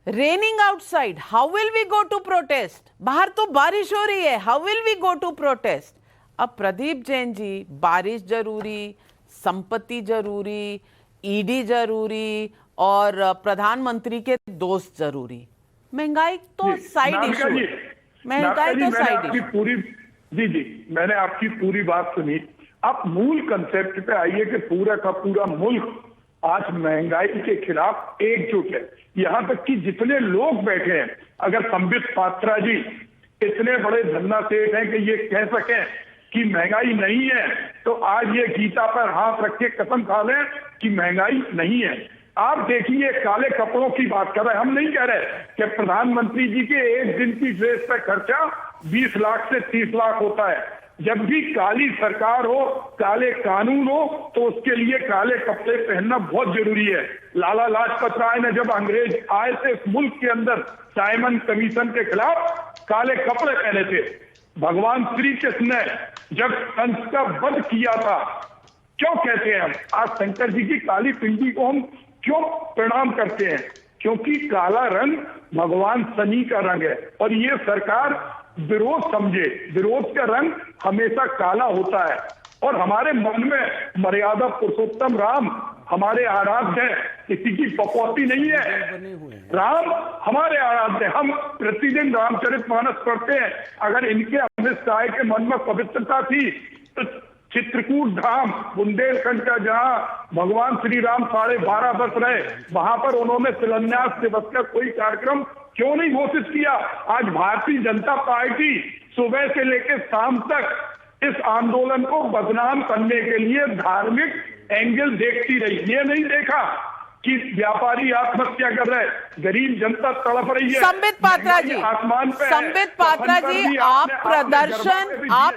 Raining outside, how will we go to protest? बाहर तो बारिश हो रही है, how will we go to protest? अब प्रदीप जैन जी, बारिश जरूरी, संपत्ति जरूरी, ईडी जरूरी और प्रधानमंत्री के दोस्त जरूरी। महंगाई तो साइड इशू, महंगाई तो साइड इशू। जी मैंने आपकी पूरी बात सुनी। आप मूल कंसेप्ट पे आइए कि पूरा का पूरा मुल्क आज महंगाई के खिलाफ एकजुट है। यहां तक कि जितने लोग बैठे हैं, अगर संबित पात्रा जी इतने बड़े धन्ना सेठ हैं कि ये कह सकें कि महंगाई नहीं है, तो आज ये गीता पर हाथ रख के कसम खा लें कि महंगाई नहीं है। आप देखिए, काले कपड़ों की बात कर रहे हैं, हम नहीं कह रहे कि प्रधानमंत्री जी के एक दिन की ड्रेस पर खर्चा 20 लाख से 30 लाख होता है। जब भी काली सरकार हो, काले कानून हो, तो उसके लिए काले कपड़े पहनना बहुत जरूरी है। लाला लाजपत राय ने जब अंग्रेज आए थे इस मुल्क के अंदर, साइमन कमीशन के खिलाफ काले कपड़े पहने थे। भगवान श्री कृष्ण ने जब कंस का वध किया था, क्यों कहते हैं हम आज शंकर जी की काली पिंडी को हम क्यों प्रणाम करते हैं? क्योंकि काला रंग भगवान शनि का रंग है और ये सरकार विरोध समझे। विरोध का रंग हमेशा काला होता है और हमारे मन में मर्यादा पुरुषोत्तम राम हमारे आराध्य हैं, किसी की पपौती नहीं है। राम हमारे आराध्य, हम प्रतिदिन रामचरितमानस पढ़ते हैं। अगर इनके अमित शाह के मन में पवित्रता थी तो चित्रकूट धाम बुंदेलखंड का जहां भगवान श्री राम 12.5 वर्ष रहे, वहां पर उन्होंने शिलान्यास दिवस का कोई कार्यक्रम क्यों नहीं घोषित किया? आज भारतीय जनता पार्टी सुबह से लेकर शाम तक इस आंदोलन को बदनाम करने के लिए धार्मिक एंगल देखती रही। ये नहीं देखा कि व्यापारी आत्महत्या कर रहे, गरीब जनता तड़प रही है। संबित पात्रा जी, आसमान पे, संबित पात्रा जी, आप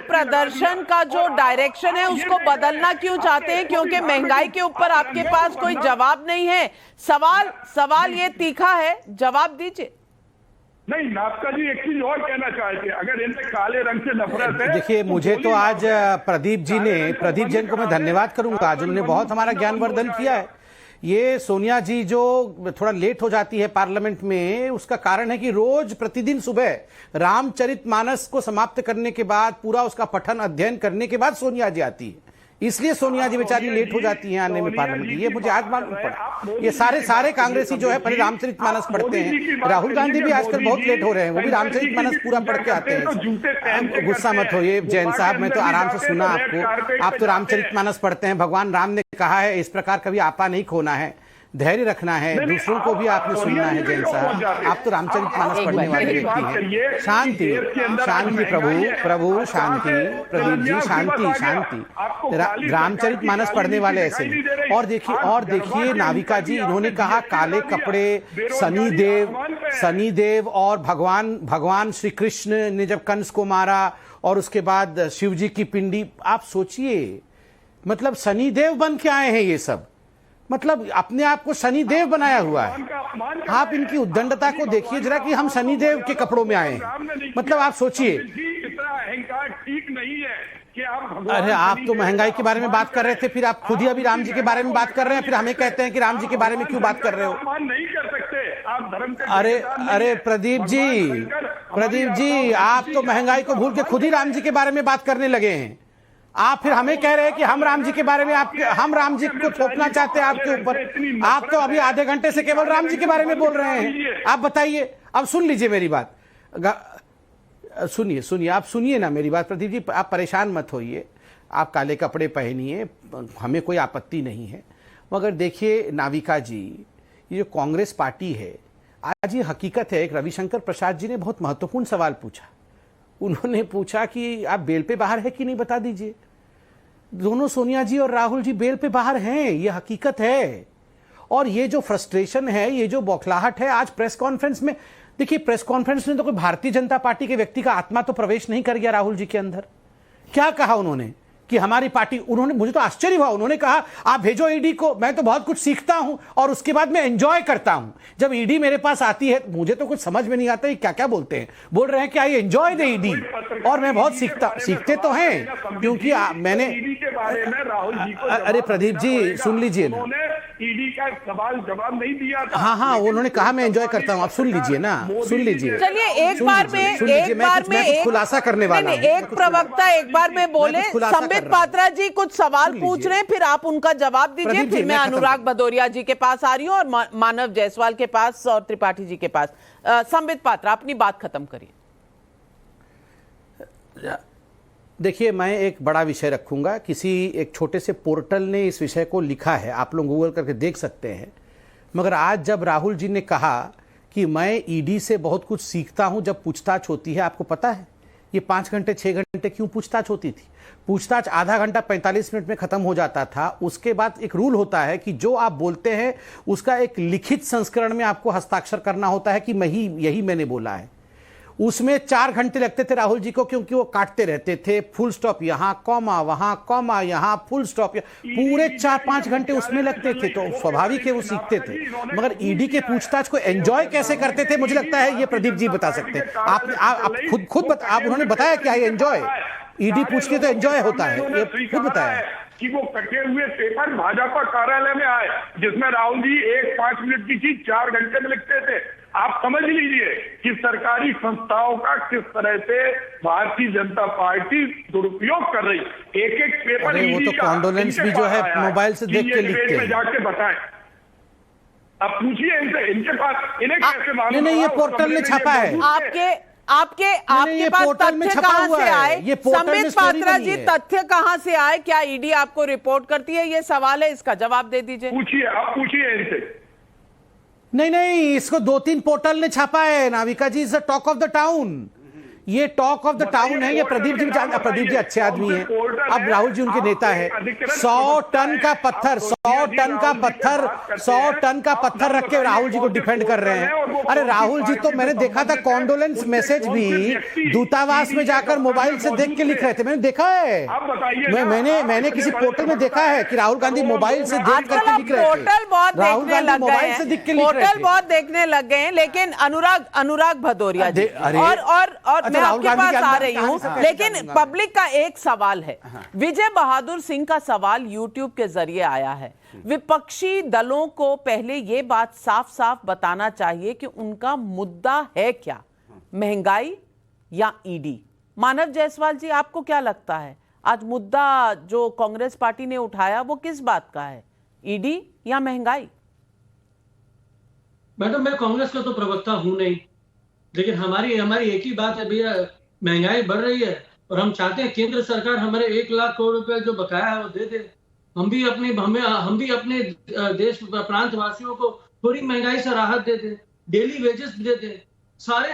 प्रदर्शन का जो डायरेक्शन है उसको बदलना क्यों चाहते हैं? क्योंकि महंगाई के ऊपर आपके पास कोई जवाब नहीं है। सवाल ये तीखा है, जवाब दीजिए। नहीं, नापका जी एक चीज और कहना चाहते हैं, अगर इनमें काले रंग से नफरत है। देखिए, मुझे तो आज प्रदीप जैन को मैं धन्यवाद करूंगा, आज उन्होंने बहुत हमारा ज्ञानवर्धन किया है। ये सोनिया जी जो थोड़ा लेट हो जाती है पार्लियामेंट में, उसका कारण है कि रोज प्रतिदिन सुबह रामचरितमानस को समाप्त करने के बाद, पूरा उसका पठन अध्ययन करने के बाद सोनिया जी आती है, इसलिए सोनिया जी बेचारी लेट हो जाती हैं आने में पार्लियामेंट में। ये मुझे आज मालूम पड़ा। ये सारे कांग्रेसी जो है पहले रामचरितमानस पढ़ते हैं। राहुल गांधी भी आजकल बहुत लेट हो रहे हैं, वो भी रामचरितमानस पूरा पढ़ के आते हैं। गुस्सा मत होइए जैन साहब, मैं तो आराम से सुना आपको। आप तो रामचरितमानस पढ़ते हैं। भगवान राम ने कहा है इस प्रकार कभी आपा नहीं खोना है, धैर्य रखना है, दूसरों को भी आपने सुनना है। जैन साहब, आप तो रामचरितमानस पढ़ने वाले व्यक्ति हैं। शांति प्रभु शांति, प्रदीप जी शांति। रामचरितमानस पढ़ने वाले ऐसे ही। और देखिए नाविका जी, इन्होंने कहा काले कपड़े, शनिदेव और भगवान श्री कृष्ण ने जब कंस को मारा और उसके बाद शिव जी की पिंडी। आप सोचिए, मतलब शनिदेव बन के आए हैं ये सब, मतलब अपने आप को शनिदेव बनाया हुआ है। आप इनकी उद्दंडता को देखिए जरा कि हम शनिदेव के कपड़ों में आए हैं। मतलब आप सोचिए, इतना अहंकार ठीक नहीं है कि आप। अरे आप तो महंगाई के बारे में बात कर रहे थे, फिर आप खुद ही अभी राम जी के बारे में बात कर रहे हैं, फिर हमें कहते हैं कि राम जी के बारे में क्यों बात कर रहे हो? नहीं कर सकते आप धर्म। अरे प्रदीप जी, आप तो महंगाई को भूल के खुद ही राम जी के बारे में बात करने लगे हैं। आप फिर हमें कह रहे हैं कि हम राम जी के बारे में हम राम जी को थोपना चाहते हैं आपके ऊपर। आप तो अभी आधे घंटे से केवल राम जी के बारे में बोल रहे हैं। आप बताइए, अब सुन लीजिए मेरी बात, सुनिए आप सुनिए ना मेरी बात। प्रदीप जी, आप परेशान मत होइए, आप काले कपड़े पहनिए, हमें कोई आपत्ति नहीं है। मगर देखिए नाविका जी, ये जो कांग्रेस पार्टी है, आज ये हकीकत है। एक रविशंकर प्रसाद जी ने बहुत महत्वपूर्ण सवाल पूछा। उन्होंने पूछा कि आप बेल पे बाहर है कि नहीं, बता दीजिए। दोनों सोनिया जी और राहुल जी बेल पे बाहर हैं, ये हकीकत है। और ये जो फ्रस्ट्रेशन है, ये जो बौखलाहट है, आज प्रेस कॉन्फ्रेंस में देखिए, प्रेस कॉन्फ्रेंस में तो कोई भारतीय जनता पार्टी के व्यक्ति का आत्मा तो प्रवेश नहीं कर गया राहुल जी के अंदर। क्या कहा उन्होंने कि हमारी पार्टी, उन्होंने, मुझे तो आश्चर्य हुआ, उन्होंने कहा आप भेजो ईडी को, मैं तो बहुत कुछ सीखता हूं और उसके बाद मैं एंजॉय करता हूं। जब ईडी मेरे पास आती है मुझे तो कुछ समझ में नहीं आता ये क्या क्या बोलते हैं। बोल रहे हैं कि आई एंजॉय द ईडी और मैं बहुत सीखते तो हैं क्योंकि मैंने, अरे प्रदीप जी सुन लीजिए ना, ईडी का सवाल जवाब नहीं दिया था। हाँ, उन्होंने कहा मैं एंजॉय करता हूं, आप सुन लीजिए ना, सुन लीजिए। चलिए एक बार में खुलासा करने वाला हूं। एक प्रवक्ता एक बार में बोले, संबित पात्रा जी कुछ सवाल पूछ रहे हैं, फिर आप उनका जवाब दीजिए, फिर मैं अनुराग भदौरिया जी के पास आ रही हूँ और मानव जायसवाल के पास और त्रिपाठी जी के पास। संबित पात्रा अपनी बात खत्म करिए। देखिए, मैं एक बड़ा विषय रखूंगा, किसी एक छोटे से पोर्टल ने इस विषय को लिखा है, आप लोग गूगल करके देख सकते हैं। मगर आज जब राहुल जी ने कहा कि मैं ईडी से बहुत कुछ सीखता हूं जब पूछताछ होती है, आपको पता है ये 5 घंटे 6 घंटे क्यों पूछताछ होती थी? पूछताछ आधा घंटा 45 मिनट में खत्म हो जाता था। उसके बाद एक रूल होता है कि जो आप बोलते हैं उसका एक लिखित संस्करण में आपको हस्ताक्षर करना होता है कि यही मैंने बोला है। उसमें 4 घंटे लगते थे राहुल जी को, क्योंकि वो काटते रहते थे, फुल स्टॉप यहाँ, कॉमा वहां, कॉमा यहाँ, फुल स्टॉप, पूरे 4-5 घंटे उसमें लगते थे। तो स्वाभाविक है वो सीखते थे। मगर ईडी के पूछताछ को एंजॉय कैसे करते थे, मुझे लगता है ये प्रदीप जी बता सकते हैं। आप खुद आप उन्होंने बताया क्या ये एंजॉय, ईडी पूछते तो एंजॉय होता है, ये खुद बताया कि वो कटे हुए पेपर भाजपा कार्यालय में आए, जिसमें राहुल जी 1-5 मिनट की चीज 4 घंटे में लिखते थे। आप समझ लीजिए कि सरकारी संस्थाओं का किस तरह से भारतीय जनता पार्टी दुरुपयोग कर रही। एक पेपर वो तो कॉन्डोलेंस भी जो है मोबाइल से देख के लिखते हैं। जाके बताएं, अब पूछिए इनके पास, इन्हें कैसे मालूम? नहीं, ये पोर्टल ने छापा है। आपके पास तथ्य कहां से आए? संबित पात्रा जी, तथ्य कहां से आए? क्या ईडी आपको रिपोर्ट करती है? ये सवाल है, इसका जवाब दे दीजिए। पूछिए, आप पूछिए इनसे। नहीं, इसको 2-3 पोर्टल ने छापा है। Navika ji is talk of the town, ये टॉक ऑफ द टाउन है। ये प्रदीप जी प्रदीप जी अच्छे आदमी हैं। अब राहुल जी उनके नेता है। 100 टन का पत्थर 100 टन का पत्थर रख के राहुल जी को डिफेंड कर रहे हैं। अरे राहुल जी तो मैंने देखा था कॉन्डोलेंस मैसेज भी दूतावास में जाकर मोबाइल से देख के लिख रहे थे, मैंने देखा है। मैंने किसी पोर्टल में देखा है कि राहुल गांधी मोबाइल से देख करके लिख रहे थे। राहुल गांधी मोबाइल से देख के लिख रहे थे। पोर्टल बहुत देखने लग गए हैं। लेकिन अनुराग भदौरिया जी और मैं आपके पास आ रही हूँ, लेकिन पब्लिक का एक सवाल है। विजय बहादुर सिंह का सवाल यूट्यूब के जरिए आया है। विपक्षी दलों को पहले ये बात साफ साफ बताना चाहिए कि उनका मुद्दा है क्या, महंगाई या ईडी? मानव जायसवाल जी, आपको क्या लगता है आज मुद्दा जो कांग्रेस पार्टी ने उठाया वो किस बात का है, ईडी या महंगाई? मैडम, मैं कांग्रेस का तो प्रवक्ता हूं नहीं, लेकिन हमारी एक ही बात है भैया, महंगाई बढ़ रही है और हम चाहते हैं केंद्र सरकार हमारे 1 लाख करोड़ रुपए जो बकाया है वो दे दे। हम भी अपने देश प्रांत वासियों को थोड़ी महंगाई से राहत दे दे, डेली वेजेस दे दे। साढ़े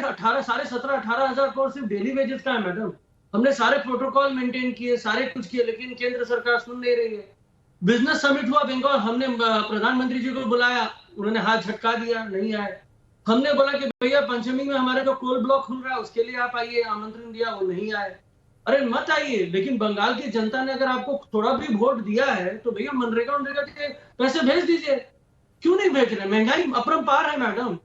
17-18 करोड़ सिर्फ डेली वेजेस का है मैडम। हमने सारे प्रोटोकॉल मेंटेन किए, सारे कुछ किए, लेकिन केंद्र सरकार सुन नहीं रही है। बिजनेस समिट हुआ बंगाल, हमने प्रधानमंत्री जी को बुलाया, उन्होंने हाथ झटका दिया, नहीं आए। हमने बोला कि भैया पंचमी में हमारे को कोल ब्लॉक खुल रहा है, उसके लिए आप आइए, आमंत्रण दिया, वो नहीं आए। अरे मत आइए, लेकिन बंगाल की जनता ने अगर आपको थोड़ा भी वोट दिया है तो भैया मनरेगा के पैसे भेज दीजिए। क्यों नहीं भेज रहे? महंगाई अपरंपार है मैडम।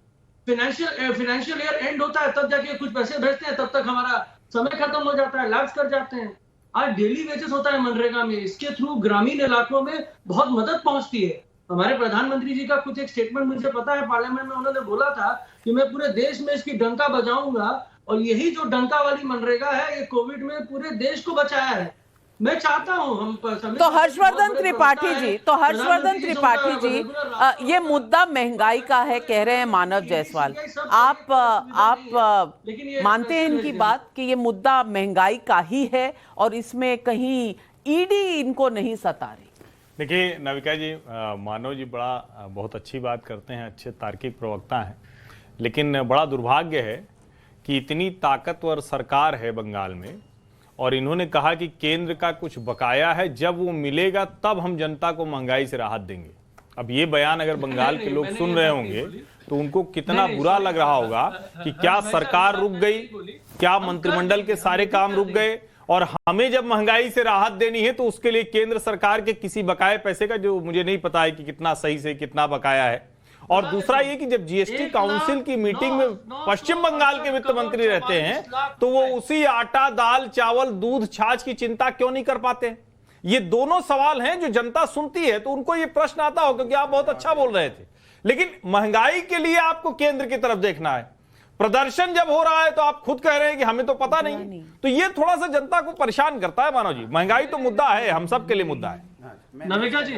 फाइनेंशियल ईयर एंड होता है तब जाके कुछ पैसे भेजते हैं, तब तक हमारा समय खत्म हो जाता है, लैप्स कर जाते हैं। आज डेली वेजेस होता है मनरेगा में, इसके थ्रू ग्रामीण इलाकों में बहुत मदद पहुंचती है। हमारे प्रधानमंत्री जी का कुछ एक स्टेटमेंट मुझे पता है, पार्लियामेंट में उन्होंने बोला था कि मैं पूरे देश में इसकी डंका बजाऊंगा, और यही जो डंका वाली मनरेगा है ये कोविड में पूरे देश को बचाया है। मैं चाहता हूं हम तो हर्षवर्धन त्रिपाठी जी, ये मुद्दा महंगाई का है, कह रहे हैं मानव जायसवाल। आप मानते हैं इनकी बात कि ये मुद्दा महंगाई का ही है और इसमें कहीं ईडी इनको नहीं सता रही? देखिए नाविका जी, मानव जी बहुत अच्छी बात करते हैं, अच्छे तार्किक प्रवक्ता हैं, लेकिन बड़ा दुर्भाग्य है कि इतनी ताकतवर सरकार है बंगाल में और इन्होंने कहा कि केंद्र का कुछ बकाया है, जब वो मिलेगा तब हम जनता को महंगाई से राहत देंगे। अब ये बयान अगर बंगाल के लोग सुन रहे होंगे तो उनको कितना बुरा लग रहा होगा कि क्या सरकार रुक गई, क्या मंत्रिमंडल के सारे काम रुक गए और हमें जब महंगाई से राहत देनी है तो उसके लिए केंद्र सरकार के किसी बकाये पैसे का, जो मुझे नहीं पता है कि कितना सही से कितना बकाया है, और दूसरा ये कि जब जीएसटी काउंसिल की मीटिंग में पश्चिम बंगाल के वित्त मंत्री रहते हैं तो वो उसी आटा, दाल, चावल, दूध, छाछ की चिंता क्यों नहीं कर पाते हैं? ये दोनों सवाल हैं जो जनता सुनती है तो उनको ये प्रश्न आता हो, क्योंकि आप बहुत अच्छा बोल रहे थे, लेकिन महंगाई के लिए आपको केंद्र की तरफ देखना है। प्रदर्शन जब हो रहा है तो आप खुद कह रहे हैं कि हमें तो पता नहीं। तो ये थोड़ा सा जनता को परेशान करता है मानव जी। महंगाई तो मुद्दा है, हम सब के लिए मुद्दा है। नाविका जी,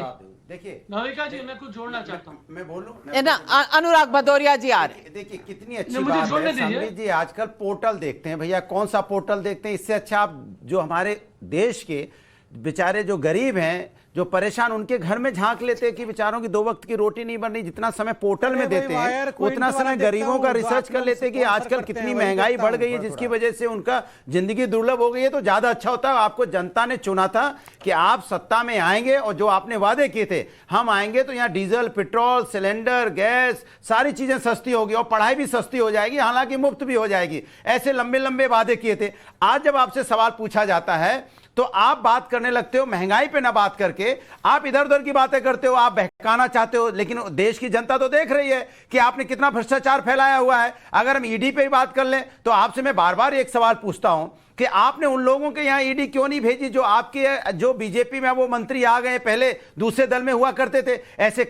देखिए नाविका जी, मैं कुछ जोड़ना चाहता हूँ। मैं बोलूं ना, अनुराग भदौरिया जी आ रहे। देखिए कितनी अच्छी बात है संबित जी, आजकल पोर्टल देखते हैं भैया, कौन सा पोर्टल देखते हैं? इससे अच्छा आप जो हमारे देश के बेचारे जो गरीब हैं, जो परेशान, उनके घर में झांक लेते हैं कि बेचारों की 2 वक्त की रोटी नहीं बन रही। जितना समय पोर्टल में देते हैं उतना समय गरीबों का रिसर्च कर लेते हैं कि आजकल कितनी महंगाई बढ़ गई है, जिसकी वजह से उनका जिंदगी दुर्लभ हो गई है। तो ज्यादा अच्छा होता है, आपको जनता ने चुना था कि आप सत्ता में आएंगे और जो आपने वादे किए थे, हम आएंगे तो यहाँ डीजल, पेट्रोल, सिलेंडर, गैस, सारी चीजें सस्ती होगी और पढ़ाई भी सस्ती हो जाएगी, हालांकि मुफ्त भी हो जाएगी। ऐसे लंबे लंबे वादे किए थे। आज जब आपसे सवाल पूछा जाता है तो आप बात करने लगते हो महंगाई पे ना बात करके, आप इधर उधर की बातें करते हो, आप बहकाना चाहते हो। लेकिन देश की जनता तो देख रही है कि आपने कितना भ्रष्टाचार फैलाया हुआ है। अगर हम ईडी पे ही बात कर लें तो आपसे मैं बार बार एक सवाल पूछता हूं कि आपने उन लोगों के यहां ईडी क्यों नहीं भेजी जो आपके, जो बीजेपी में वो मंत्री आ गए, पहले दूसरे दल में हुआ करते थे। ऐसे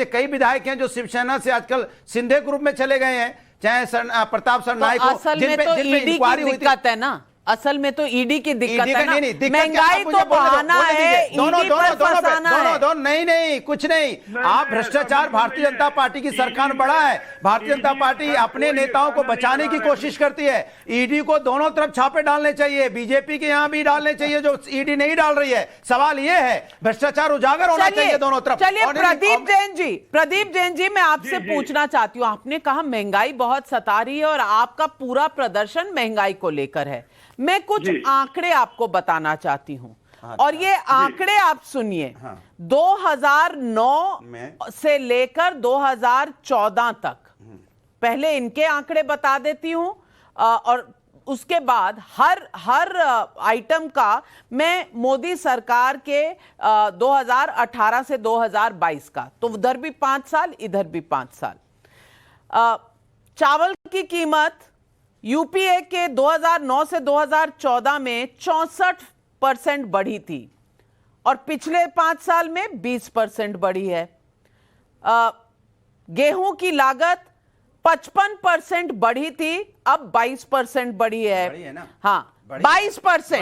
कई विधायक हैं जो शिवसेना से आजकल सिंधे ग्रुप में चले गए हैं, चाहे प्रताप सरनाईक हो, जिन पे इंक्वायरी हुई थी ना। असल में तो ईडी की दिक्कत है ना, महंगाई तो बढ़ाना है, दोनों नहीं, कुछ नहीं। आप भ्रष्टाचार, भारतीय जनता पार्टी की सरकार बड़ा है, भारतीय जनता पार्टी अपने नेताओं को बचाने की कोशिश करती है। ईडी को दोनों तरफ छापे डालने चाहिए, बीजेपी के यहां भी डालने चाहिए जो ईडी नहीं डाल रही है। सवाल यह है भ्रष्टाचार उजागर होना चाहिए दोनों तरफ। चलिए प्रदीप जैन जी, मैं आपसे पूछना चाहती हूँ, आपने कहा महंगाई बहुत सता रही है और आपका पूरा प्रदर्शन महंगाई को लेकर है। मैं कुछ आंकड़े आपको बताना चाहती हूं और ये आंकड़े आप सुनिए। 2009 से लेकर 2014 तक, पहले इनके आंकड़े बता देती हूं और उसके बाद हर आइटम का मैं मोदी सरकार के 2018 से 2022 का, तो उधर भी 5 साल, इधर भी 5 साल। चावल की कीमत यूपीए के 2009 से 2014 में 64% बढ़ी थी और पिछले 5 साल में 20% बढ़ी है। गेहूं की लागत 55% बढ़ी थी, अब 22% बढ़ी है ना? हाँ, 22%।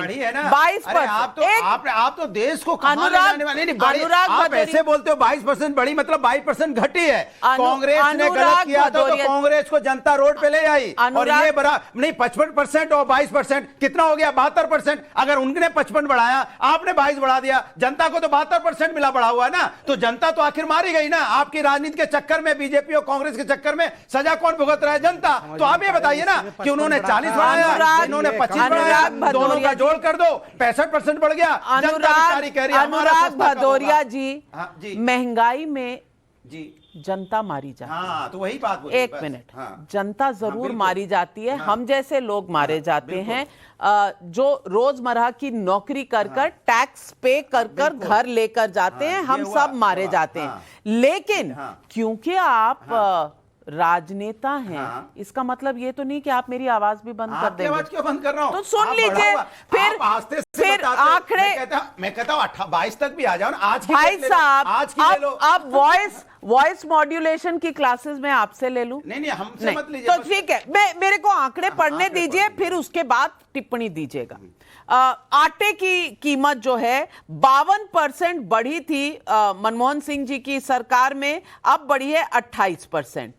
आप तो देश को कहां ले जाने वाले? नहीं, आप ऐसे बोलते हो 22% बढ़ी मतलब 22% घटी है। कांग्रेस ने गलत किया था तो कांग्रेस को जनता रोड पे ले आई और ये बड़ा नहीं, 55% और 22% कितना हो गया? 72%। अगर उनने 55 बढ़ाया, आपने 22 बढ़ा दिया, जनता को तो 72% मिला, बढ़ा हुआ है ना। तो जनता तो आखिर मारी गई ना आपकी राजनीति के चक्कर में, बीजेपी और कांग्रेस के चक्कर में। सजा कौन भुगत रहा है? जनता। तो आप ये बताइए ना कि उन्होंने 40 बढ़ाया, इन्होंने 25 बढ़ाया, दोनों का जोड़ कर दो, 65% बढ़ गया। अनुराग भदौरिया जी, महंगाई में जनता मारी जाती है। तो वही बात बोली। एक मिनट, जनता जरूर मारी जाती है, हम जैसे लोग मारे जाते हैं जो रोजमर्रा की नौकरी कर टैक्स पे कर घर लेकर जाते हैं, हम सब मारे जाते हैं। लेकिन क्योंकि आप राजनेता हैं, इसका मतलब ये तो नहीं कि आप मेरी आवाज भी बंद कर देंगे। आवाज क्यों बंद कर रहा हूं? तो सुन लीजिए, फिर आंकड़े, मैं कहता हूं 22 तक भी आ जाओ ना। आज की भाई साहब, आज की ले लो। आप वॉइस मॉड्यूलेशन की क्लासेस में आपसे ले लूं? नहीं, हमसे मत लीजिए। तो ठीक है, मेरे को आंकड़े पढ़ने दीजिए, फिर उसके बाद टिप्पणी दीजिएगा। आटे की कीमत जो है 52% बढ़ी थी मनमोहन सिंह जी की सरकार में, अब बढ़ी है 28%।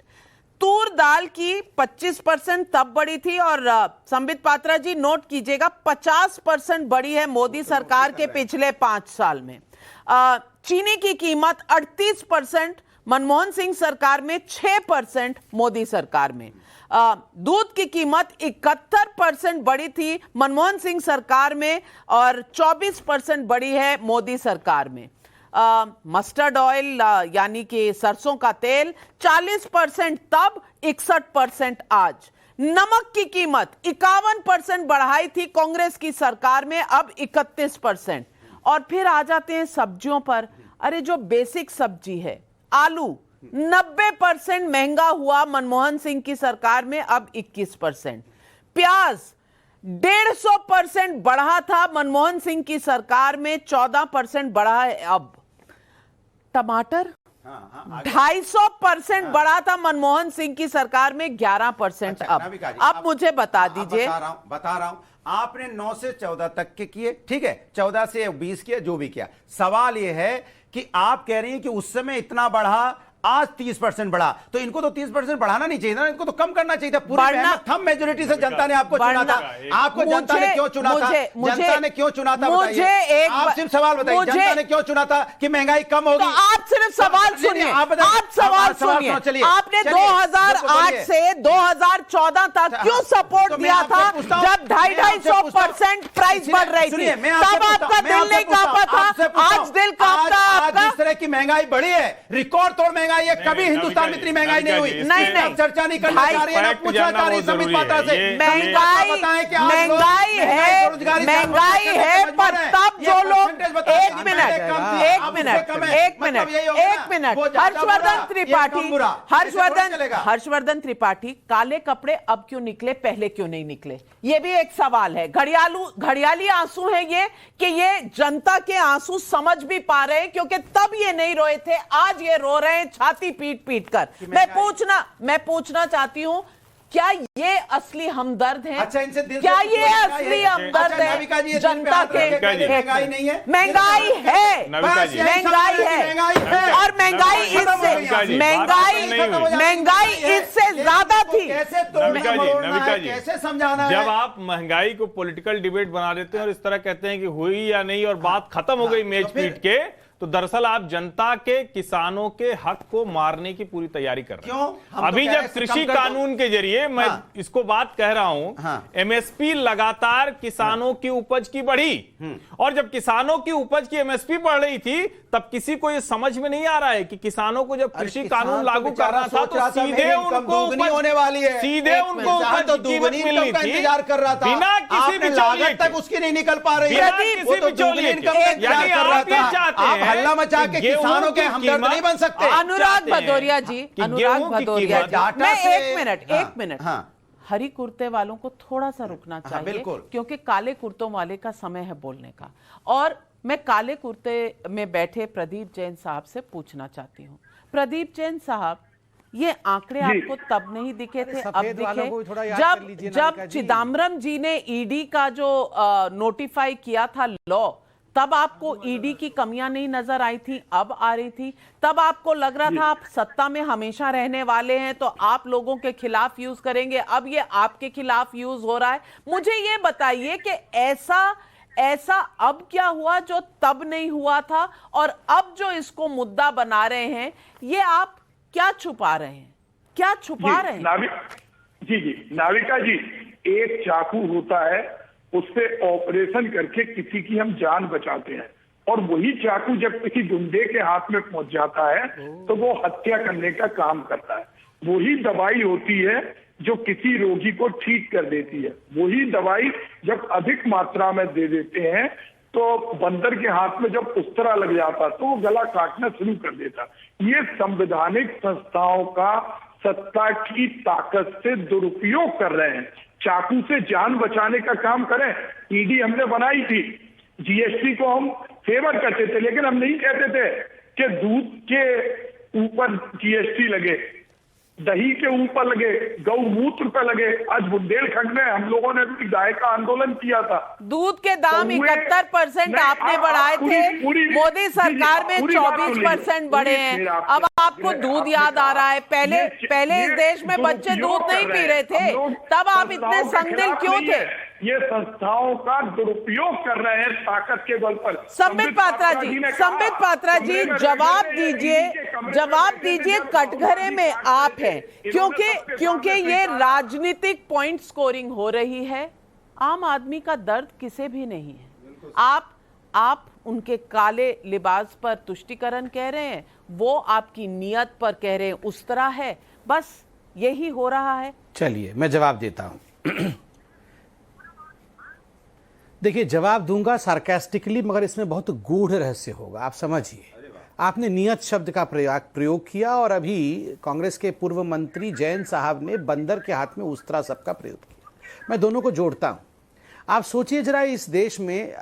तूर दाल की 25% तब बढ़ी थी और संबित पात्रा जी नोट कीजिएगा 50% बढ़ी है मोदी सरकार के पिछले 5 साल में। चीनी की कीमत 38% मनमोहन सिंह सरकार में, 6% मोदी सरकार में। दूध की कीमत 71% बढ़ी थी मनमोहन सिंह सरकार में और 24% बढ़ी है मोदी सरकार में। मस्टर्ड ऑयल यानी कि सरसों का तेल 40% तब, 61% आज। नमक की कीमत 51% बढ़ाई थी कांग्रेस की सरकार में, अब 31%। और फिर आ जाते हैं सब्जियों पर। अरे जो बेसिक सब्जी है आलू 90% महंगा हुआ मनमोहन सिंह की सरकार में, अब 21%। प्याज 150% बढ़ा था मनमोहन सिंह की सरकार में, 14% बढ़ा है अब। टमाटर 250% बढ़ा था मनमोहन सिंह की सरकार में, 11% अब मुझे बता दीजिए। बता रहा हूं आपने 9 से 14 तक के किए, ठीक है, 14 से 20 किया, जो भी किया। सवाल यह है कि आप कह रही हैं कि उस समय इतना बढ़ा, आज 30% बढ़ा, तो इनको तो 30% बढ़ाना नहीं चाहिए ना, इनको तो कम करना चाहिए था। पूरी थंब मेजोरिटी से जनता ने आपको चुना था। आपको जनता ने क्यों चुना था? जनता ने क्यों चुना था? बताइए, आप सिर्फ सवाल बताइए, जनता ने क्यों चुना था कि महंगाई कम होगी? तो आप सिर्फ सवाल सुनिए, आप सवाल सुनिए। चलिए, आपने 2008 से 2014 तक क्यों सपोर्ट दिया था जब 250% प्राइस बढ़ रही थी? तब आपका दिल नहीं कांपा था, आज दिल कांपता आपका। जिस तरह की महंगाई बढ़ी है, रिकॉर्ड तोड़ महंगाई है, कभी हिंदुस्तान में इतनी महंगाई नहीं हुई। नहीं, चर्चा नहीं करना चाह रही है, ना पूछना चाह रही संबित पात्रा से। महंगाई है, पर तब जो लोग एक मिनट हर्षवर्धन त्रिपाठी काले कपड़े अब क्यों निकले, पहले क्यों नहीं निकले? ये भी एक सवाल है। घड़ियाली आंसू है ये कि ये जनता के आंसू समझ भी पा रहे हैं, क्योंकि तब ये नहीं रोए थे, आज ये रो रहे हैं छाती पीट पीट कर। मैं पूछना चाहती हूं, क्या ये असली हमदर्द है? अच्छा, इनसे दिल क्या ये असली हमदर्द है जनता के? महंगाई नहीं है, महंगाई है, और महंगाई इससे ज्यादा थी। कैसे समझाना? जब आप महंगाई को पॉलिटिकल डिबेट बना देते हैं और इस तरह कहते हैं कि हुई या नहीं और बात खत्म हो गई मेज पीट के, तो दरअसल आप जनता के, किसानों के हक को मारने की पूरी तैयारी कर रहे हैं। अभी जब कृषि कानून के जरिए मैं इसको बात कह रहा हूं, एमएसपी लगातार किसानों की उपज की बढ़ी, और जब किसानों की उपज की एमएसपी बढ़ रही थी, तब किसी को यह समझ में नहीं आ रहा है कि किसानों को जब कृषि कानून लागू करना था तो सीधे उनको होने वाली है, सीधे उनको तो दुगनी इनकम का इंतजार कर रहा था, बिना किसी बिचौलिए तक उसकी नहीं निकल पा रही है, किसी बिचौलिए इनकम का इंतजार कर रहा था। हल्ला मचा के किसानों के हमदर्द नहीं बन सकते। अनुराग भदौरिया जी, मैं एक मिनट हरी कुर्ते वालों को थोड़ा सा रुकना चाहिए, क्योंकि काले कुर्तों वाले का समय है बोलने का। और मैं काले कुर्ते में बैठे प्रदीप जैन साहब से पूछना चाहती हूँ। प्रदीप जैन साहब, ये आंकड़े आपको तब नहीं दिखे थे, अब दिखे जब चिदम्बरम जी ने ईडी का जो नोटिफाई किया था लॉ, तब आपको ईडी की कमियां नहीं नजर आई थी, अब आ रही थी। तब आपको लग रहा था आप सत्ता में हमेशा रहने वाले हैं तो आप लोगों के खिलाफ यूज करेंगे, अब ये आपके खिलाफ यूज हो रहा है। मुझे ये बताइए कि ऐसा अब क्या हुआ जो तब नहीं हुआ था, और अब जो इसको मुद्दा बना रहे हैं, ये आप क्या छुपा रहे हैं? क्या छुपा रहे हैं? जी नाविका जी, एक चाकू होता है, उससे ऑपरेशन करके किसी की हम जान बचाते हैं, और वही चाकू जब किसी गुंडे के हाथ में पहुंच जाता है तो वो हत्या करने का काम करता है। वही दवाई होती है जो किसी रोगी को ठीक कर देती है। वही दवाई जब अधिक मात्रा में दे देते हैं तो बंदर के हाथ में जब उस तरह लग जाता तो वो गला काटना शुरू कर देता। ये संवैधानिक संस्थाओं का सत्ता की ताकत से दुरुपयोग कर रहे हैं। चाकू से जान बचाने का काम करें। ईडी हमने बनाई थी, जीएसटी को हम फेवर करते थे, लेकिन हम नहीं कहते थे कि दूध के ऊपर जीएसटी लगे, दही के ऊपर लगे, गौमूत्र पे लगे। आज बुंदेलखंड में हम लोगों ने भी गाय का आंदोलन किया था। दूध के दाम 71% आपने बढ़ाए थे, मोदी सरकार में 24% बढ़े हैं। अब आपको दूध याद आ रहा है? पहले इस देश में बच्चे दूध नहीं पी रहे थे, तब आप इतने संदिग्ध क्यों थे? ये संस्थाओं का दुरुपयोग कर रहे हैं ताकत के बल पर। संबित पात्रा जी जवाब दीजिए कटघरे में आप हैं, क्योंकि ये राजनीतिक पॉइंट स्कोरिंग हो रही है। आम आदमी का दर्द किसे भी नहीं है। आप उनके काले लिबास पर तुष्टिकरण कह रहे हैं, वो आपकी नियत पर कह रहे हैं उस तरह है। बस यही हो रहा है? चलिए मैं जवाब देता हूं। देखिए जवाब दूंगा सार्कास्टिकली, मगर इसमें बहुत गूढ़ रहस्य होगा, आप समझिए। आपने नियत शब्द का प्रयोग किया और अभी कांग्रेस के पूर्व मंत्री जैन साहब ने बंदर के हाथ में उस्तरा शब्द का प्रयोग किया। मैं दोनों को जोड़ता हूं। आप सोचिए जरा, इस देश में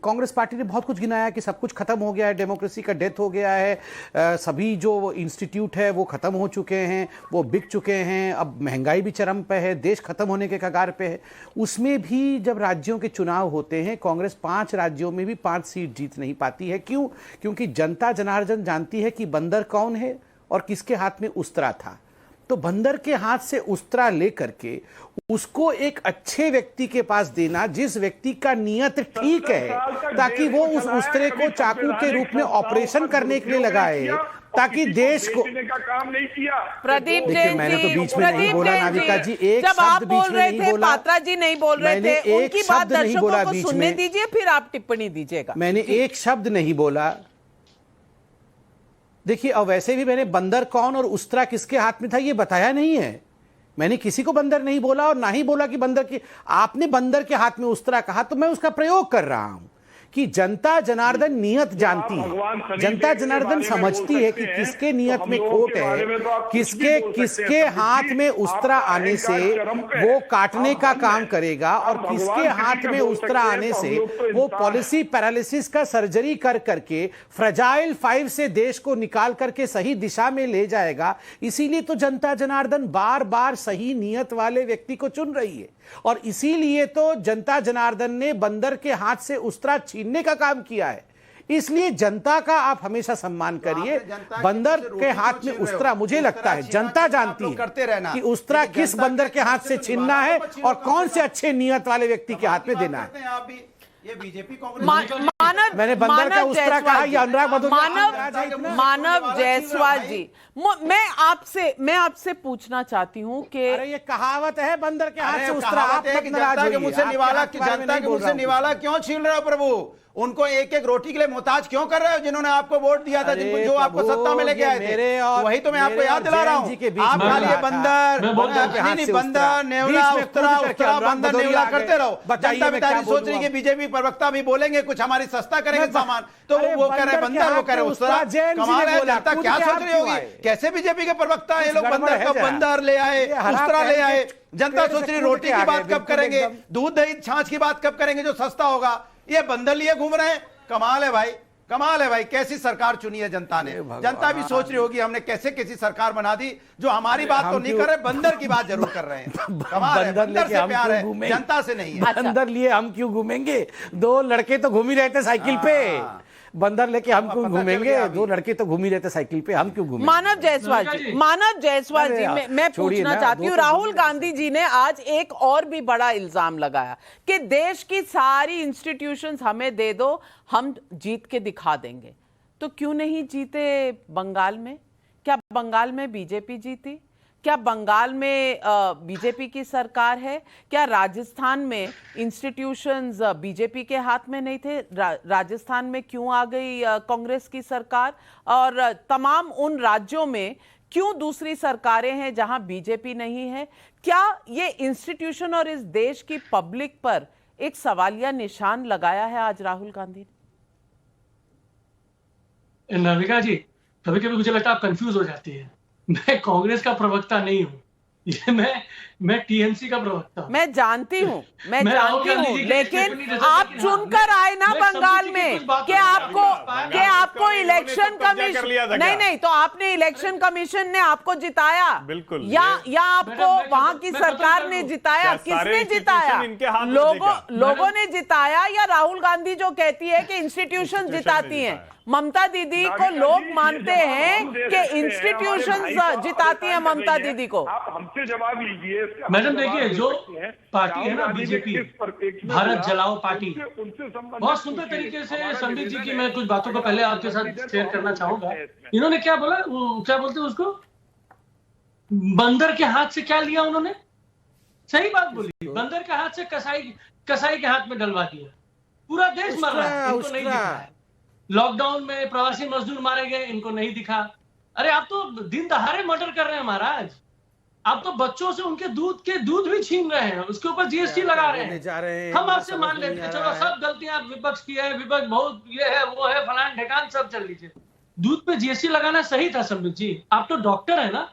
कांग्रेस पार्टी ने बहुत कुछ गिनाया कि सब कुछ खत्म हो गया है, डेमोक्रेसी का डेथ हो गया है, सभी जो इंस्टीट्यूट है वो खत्म हो चुके हैं, वो बिक चुके हैं, अब महंगाई भी चरम पे है, देश खत्म होने के कगार पे है। उसमें भी जब राज्यों के चुनाव होते हैं, कांग्रेस 5 राज्यों में भी 5 सीट जीत नहीं पाती है। क्यों? क्योंकि जनता जनार्दन जानती है कि बंदर कौन है और किसके हाथ में उस्तरा था। तो बंदर के हाथ से उस्तरा लेकर के उसको एक अच्छे व्यक्ति के पास देना, जिस व्यक्ति का नियत ठीक है, ताकि वो उस उस्तरे को चाकू के रूप में ऑपरेशन करने के लिए लगाए, ताकि देश को काम नहीं किया। प्रदीप देखिए, जैन मैंने जी, तो बीच में नहीं बोला नाविका जी, एक जब आप शब्द बोल बीच में रहे नहीं थे, बोला। पात्रा जी नहीं बोल रहे मैंने थे, एक उनकी बात शब्द नहीं बोला दर्शकों को बीच सुनने में। दीजिए, फिर आप टिप्पणी दीजिएगा। मैंने एक शब्द नहीं बोला। देखिए, अब वैसे भी मैंने बंदर कौन और उस्तरा किसके हाथ में था ये बताया नहीं है। मैंने किसी को बंदर नहीं बोला और ना ही बोला कि बंदर की, आपने बंदर के हाथ में उस्तरा कहा तो मैं उसका प्रयोग कर रहा हूं कि जनता जनार्दन नियत जानती है, जनता जनार्दन समझती है कि किसके नियत में खोट है, किसके हाथ में उस्तरा आने से वो काटने का काम करेगा और किसके हाथ में उस्तरा आने से वो पॉलिसी पैरालिसिस का सर्जरी कर करके फ्रजाइल 5 से देश को निकाल करके सही दिशा में ले जाएगा। इसीलिए तो जनता जनार्दन बार बार सही नियत वाले व्यक्ति को चुन रही है और इसीलिए तो जनता जनार्दन ने बंदर के हाथ से उस्तरा छीनने का काम किया है। इसलिए जनता का आप हमेशा सम्मान करिए। बंदर के हाथ में उस्तरा, मुझे लगता है जनता जानती है कि उस्तरा किस बंदर के हाथ से छीनना है और कौन से अच्छे नियत वाले व्यक्ति के हाथ में देना है। ये बीजेपी कांग्रेस मैंने बंदर का उस्तरा कहा या अनुराग मानव जायसवाल जी, मैं आपसे पूछना चाहती हूँ कि अरे ये कहावत है बंदर के हाथ से उस्तरा, आप मत नाराज जनता के होइए। मुंह से निवाला, जनता के मुंह से निवाला क्यों छीन रहे हो प्रभु? उनको एक एक रोटी के लिए मोहताज क्यों कर रहे हो? जिन्होंने आपको वोट दिया था, जिनको जो आपको सत्ता में लेके आए थे, वही तो मैं आपको याद दिला रहा हूँ। आप खाली बंदर बंदर नेवला उस्तरा उस्तरा बंदर नेवला करते रहो। जनता बेचारी सोच रही है बीजेपी प्रवक्ता भी बोलेंगे कुछ हमारी सस्ता करेंगे सामान, तो वो कह रहे बंदर, वो कह रहे उस्तरा। कमाल है, जनता क्या सोच रही होगी? कैसे बीजेपी के प्रवक्ता ये लोग बंदर का बंदर ले आए, उस्तरा ले आए। जनता सोच रही रोटी की बात कब करेंगे, दूध दही छाछ की बात कब करेंगे जो सस्ता होगा? ये बंदर लिए घूम रहे हैं। कमाल है भाई, कमाल है भाई। कैसी सरकार चुनी है जनता ने। जनता भी सोच रही होगी हमने कैसी सरकार बना दी जो हमारी बात तो नहीं कर रहे, बंदर की बात जरूर कर रहे हैं। कमाल है, बंदर से प्यार है, जनता से नहीं है। बंदर लिए हम क्यों घूमेंगे? 2 लड़के तो घूम ही रहे थे साइकिल पे, बंदर लेके हम क्यों घूमेंगे? 2 लड़के तो घूम ही रहते साइकिल पे, हम क्यों घूमेंगे? मानव जायसवाल जी, मैं पूछना चाहती हूँ, राहुल गांधी जी ने आज एक और भी बड़ा इल्जाम लगाया कि देश की सारी इंस्टीट्यूशंस हमें दे दो, हम जीत के दिखा देंगे। तो क्यों नहीं जीते बंगाल में? क्या बंगाल में बीजेपी जीती? क्या बंगाल में बीजेपी की सरकार है? क्या राजस्थान में इंस्टीट्यूशंस बीजेपी के हाथ में नहीं थे? राजस्थान में क्यों आ गई कांग्रेस की सरकार? और तमाम उन राज्यों में क्यों दूसरी सरकारें हैं जहां बीजेपी नहीं है? क्या ये इंस्टीट्यूशन और इस देश की पब्लिक पर एक सवालिया निशान लगाया है आज राहुल गांधी ने? नाविका जी, कभी कभी मुझे लगता है आप कंफ्यूज हो जाती है। मैं कांग्रेस का प्रवक्ता नहीं हूँ, ये मैं टीएमसी का प्रवक्ता हूँ। मैं जानती हूँ, लेकिन आप चुनकर आए ना बंगाल में कि आपको इलेक्शन कमीशन नहीं तो आपने इलेक्शन कमीशन ने आपको जिताया, बिल्कुल, या आपको वहां की सरकार ने जिताया? किसने जिताया? लोगों ने जिताया, या राहुल गांधी जो कहती है कि इंस्टीट्यूशन जिताती हैं? ममता दीदी को लोग मानते हैं कि इंस्टीट्यूशंस जिताती हैं ममता दीदी को। आप हमसे जवाब लीजिए मैडम। देखिए, जो पार्टी है ना बीजेपी, भारत जलाओ पार्टी, बहुत सुंदर तरीके से संदीप जी की मैं कुछ बातों को पहले आपके साथ शेयर करना चाहूंगा। इन्होंने क्या बोला, क्या बोलते हैं उसको, बंदर के हाथ से क्या लिया उन्होंने? सही बात बोली, बंदर के हाथ से कसाई के हाथ में डलवा दिया। पूरा देश मर रहा है, इनको नहीं दिखा है। लॉकडाउन में प्रवासी मजदूर मारे गए, इनको नहीं दिखा। अरे आप तो दिन दहाड़े मर्डर कर रहे हैं महाराज, आप तो बच्चों से उनके दूध भी छीन रहे हैं, उसके ऊपर जीएसटी लगा रहे हैं। हम आपसे मान लेते हैं, चलो सब गलतियां विपक्ष की है, विपक्ष बहुत ये है वो है फलान ढेकान सब चल लीजिए। दूध पे जीएसटी लगाना सही था संबित जी, आप तो डॉक्टर है ना,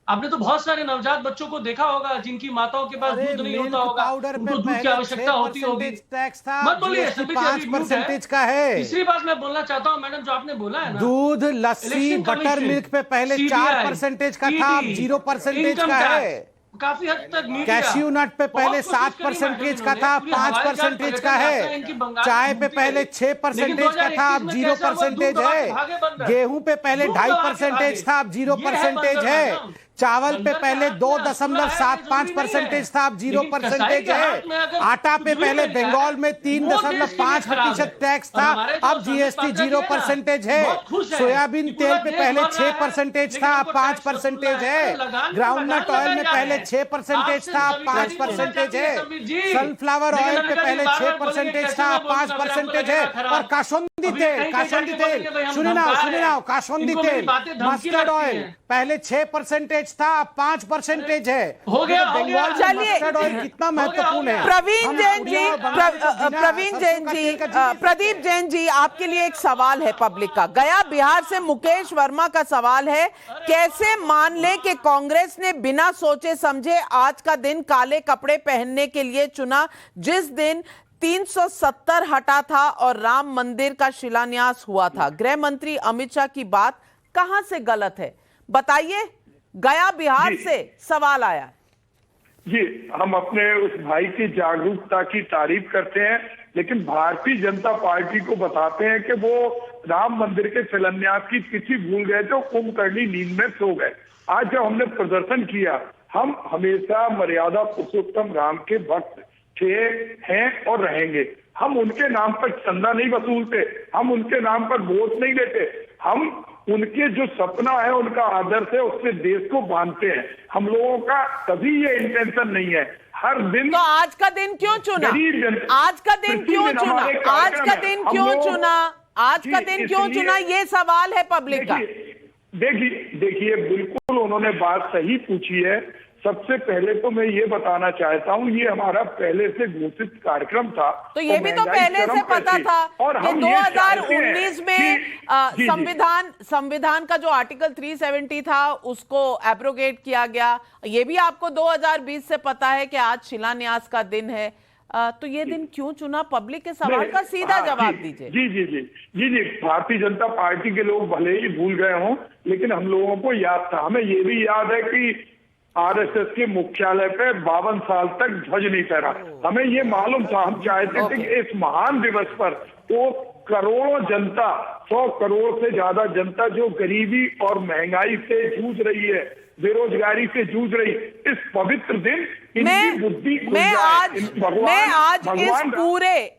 आपने तो बहुत सारे नवजात बच्चों को देखा होगा जिनकी माताओं के पास दूध नहीं होता होगा, उनको दूध की आवश्यकता होती होगी। मत बोलिए, 5% का है। तीसरी बात मैं बोलना चाहता हूँ मैडम, जो आपने बोला है ना, दूध, लस्सी, बटर मिल्क पे पहले 4% का था, अब 0% का है। काफी हद तक कैश्यू नट पे पहले 7% का था, 5% का है। चाय पे पहले 6% का था, अब 0% है। गेहूं पे पहले 2.5% था, अब 0% है। चावल पे पहले 2.75% था, अब 0% है। आटा पे पहले बंगाल में 3.5% टैक्स था, अब जीएसटी 0% है। सोयाबीन तेल पे पहले 6% था, अब 5% है। ग्राउंडनट ऑयल में पहले 6% था, अब 5% है। सनफ्लावर ऑयल पे पहले 6% था, अब 5% है। और कासौंदी तेल सुनिए ना, कासौंदी तेल, मस्टर्ड ऑयल पहले 6% था, अब 5% है। हो गया। चलिए, कितना महत्वपूर्ण है। प्रदीप जैन जी, आपके लिए एक सवाल है पब्लिक का। गया बिहार से मुकेश वर्मा का सवाल है, कैसे मान ले कि कांग्रेस ने बिना सोचे समझे आज का दिन काले कपड़े पहनने के लिए चुना, जिस दिन 370 हटा था और राम मंदिर का शिलान्यास हुआ था। गृह मंत्री अमित शाह की बात कहां से गलत है, बताइए। गया बिहार से सवाल आया जी। हम अपने उस भाई की जागरूकता की तारीफ करते हैं, लेकिन भारतीय जनता पार्टी को बताते हैं कि वो राम मंदिर के शिलान्यास की तिथि भूल गए थे, कुंभकर्णी नींद में सो गए। आज जब हमने प्रदर्शन किया, हम हमेशा मर्यादा पुरुषोत्तम राम के भक्त थे, हैं और रहेंगे। हम उनके नाम पर चंदा नहीं वसूलते, हम उनके नाम पर वोट नहीं लेते, हम उनके जो सपना है, उनका आदर्श है, उससे देश को बांधते हैं। हम लोगों का कभी ये इंटेंशन नहीं है। हर दिन तो आज का दिन क्यों चुना? आज का दिन क्यों चुना? आज का दिन क्यों चुना? आज का दिन क्यों चुना? ये सवाल है पब्लिक का। देखिए, बिल्कुल उन्होंने बात सही पूछी है। सबसे पहले तो मैं ये बताना चाहता हूँ, ये हमारा पहले से घोषित कार्यक्रम था। तो ये भी तो पहले से पता था कि 2019 में संविधान का जो आर्टिकल 370 था उसको एब्रोगेट किया गया। ये भी आपको 2020 से पता है कि आज शिलान्यास का दिन है। तो ये दिन क्यों चुना? पब्लिक के सवाल का सीधा जवाब दीजिए। जी, भारतीय जनता पार्टी के लोग भले ही भूल गए हों, लेकिन हम लोगों को याद था। हमें ये भी याद है कि आरएसएस के मुख्यालय पे 52 साल तक ध्वज नहीं फहरा। हमें ये मालूम था, हम चाहते थे कि इस महान दिवस पर वो करोड़ों जनता, 100 करोड़ से ज्यादा जनता जो गरीबी और महंगाई से जूझ रही है, बेरोजगारी से जूझ रही, इस पवित्र दिन इनकी बुद्धि मैं आज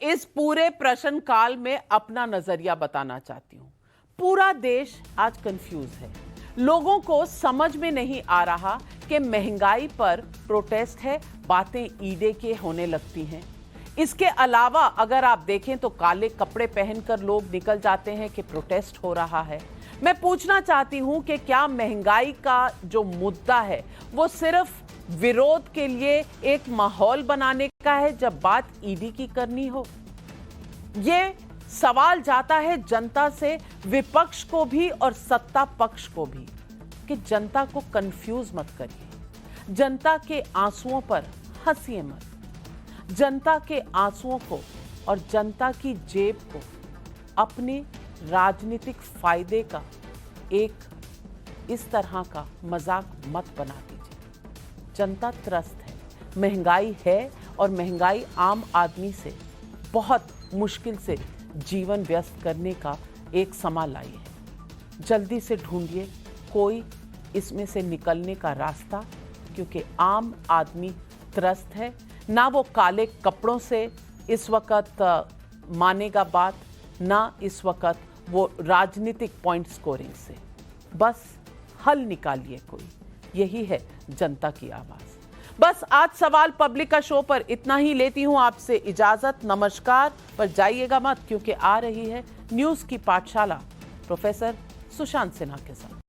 इस पूरे प्रश्न काल में अपना नजरिया बताना चाहती हूँ। पूरा देश आज कंफ्यूज है। लोगों को समझ में नहीं आ रहा कि महंगाई पर प्रोटेस्ट है, बातें ईडे के होने लगती हैं। इसके अलावा अगर आप देखें तो काले कपड़े पहनकर लोग निकल जाते हैं कि प्रोटेस्ट हो रहा है। मैं पूछना चाहती हूं कि क्या महंगाई का जो मुद्दा है वो सिर्फ विरोध के लिए एक माहौल बनाने का है जब बात ईडी की करनी हो? ये सवाल जाता है जनता से, विपक्ष को भी और सत्ता पक्ष को भी, कि जनता को कंफ्यूज मत करिए, जनता के आंसुओं पर हंसिए मत। जनता के आंसुओं को और जनता की जेब को अपने राजनीतिक फायदे का एक इस तरह का मजाक मत बना दीजिए। जनता त्रस्त है, महंगाई है और महंगाई आम आदमी से बहुत मुश्किल से जीवन व्यस्त करने का एक समा लाई है। जल्दी से ढूंढिए कोई इसमें से निकलने का रास्ता, क्योंकि आम आदमी त्रस्त है। ना वो काले कपड़ों से इस वक्त मानेगा बात, ना इस वक्त वो राजनीतिक पॉइंट स्कोरिंग से। बस हल निकालिए कोई, यही है जनता की आवाज। बस आज सवाल पब्लिक का शो पर इतना ही। लेती हूं आपसे इजाजत, नमस्कार। पर जाइएगा मत, क्योंकि आ रही है न्यूज की पाठशाला प्रोफेसर सुशांत सिन्हा के साथ।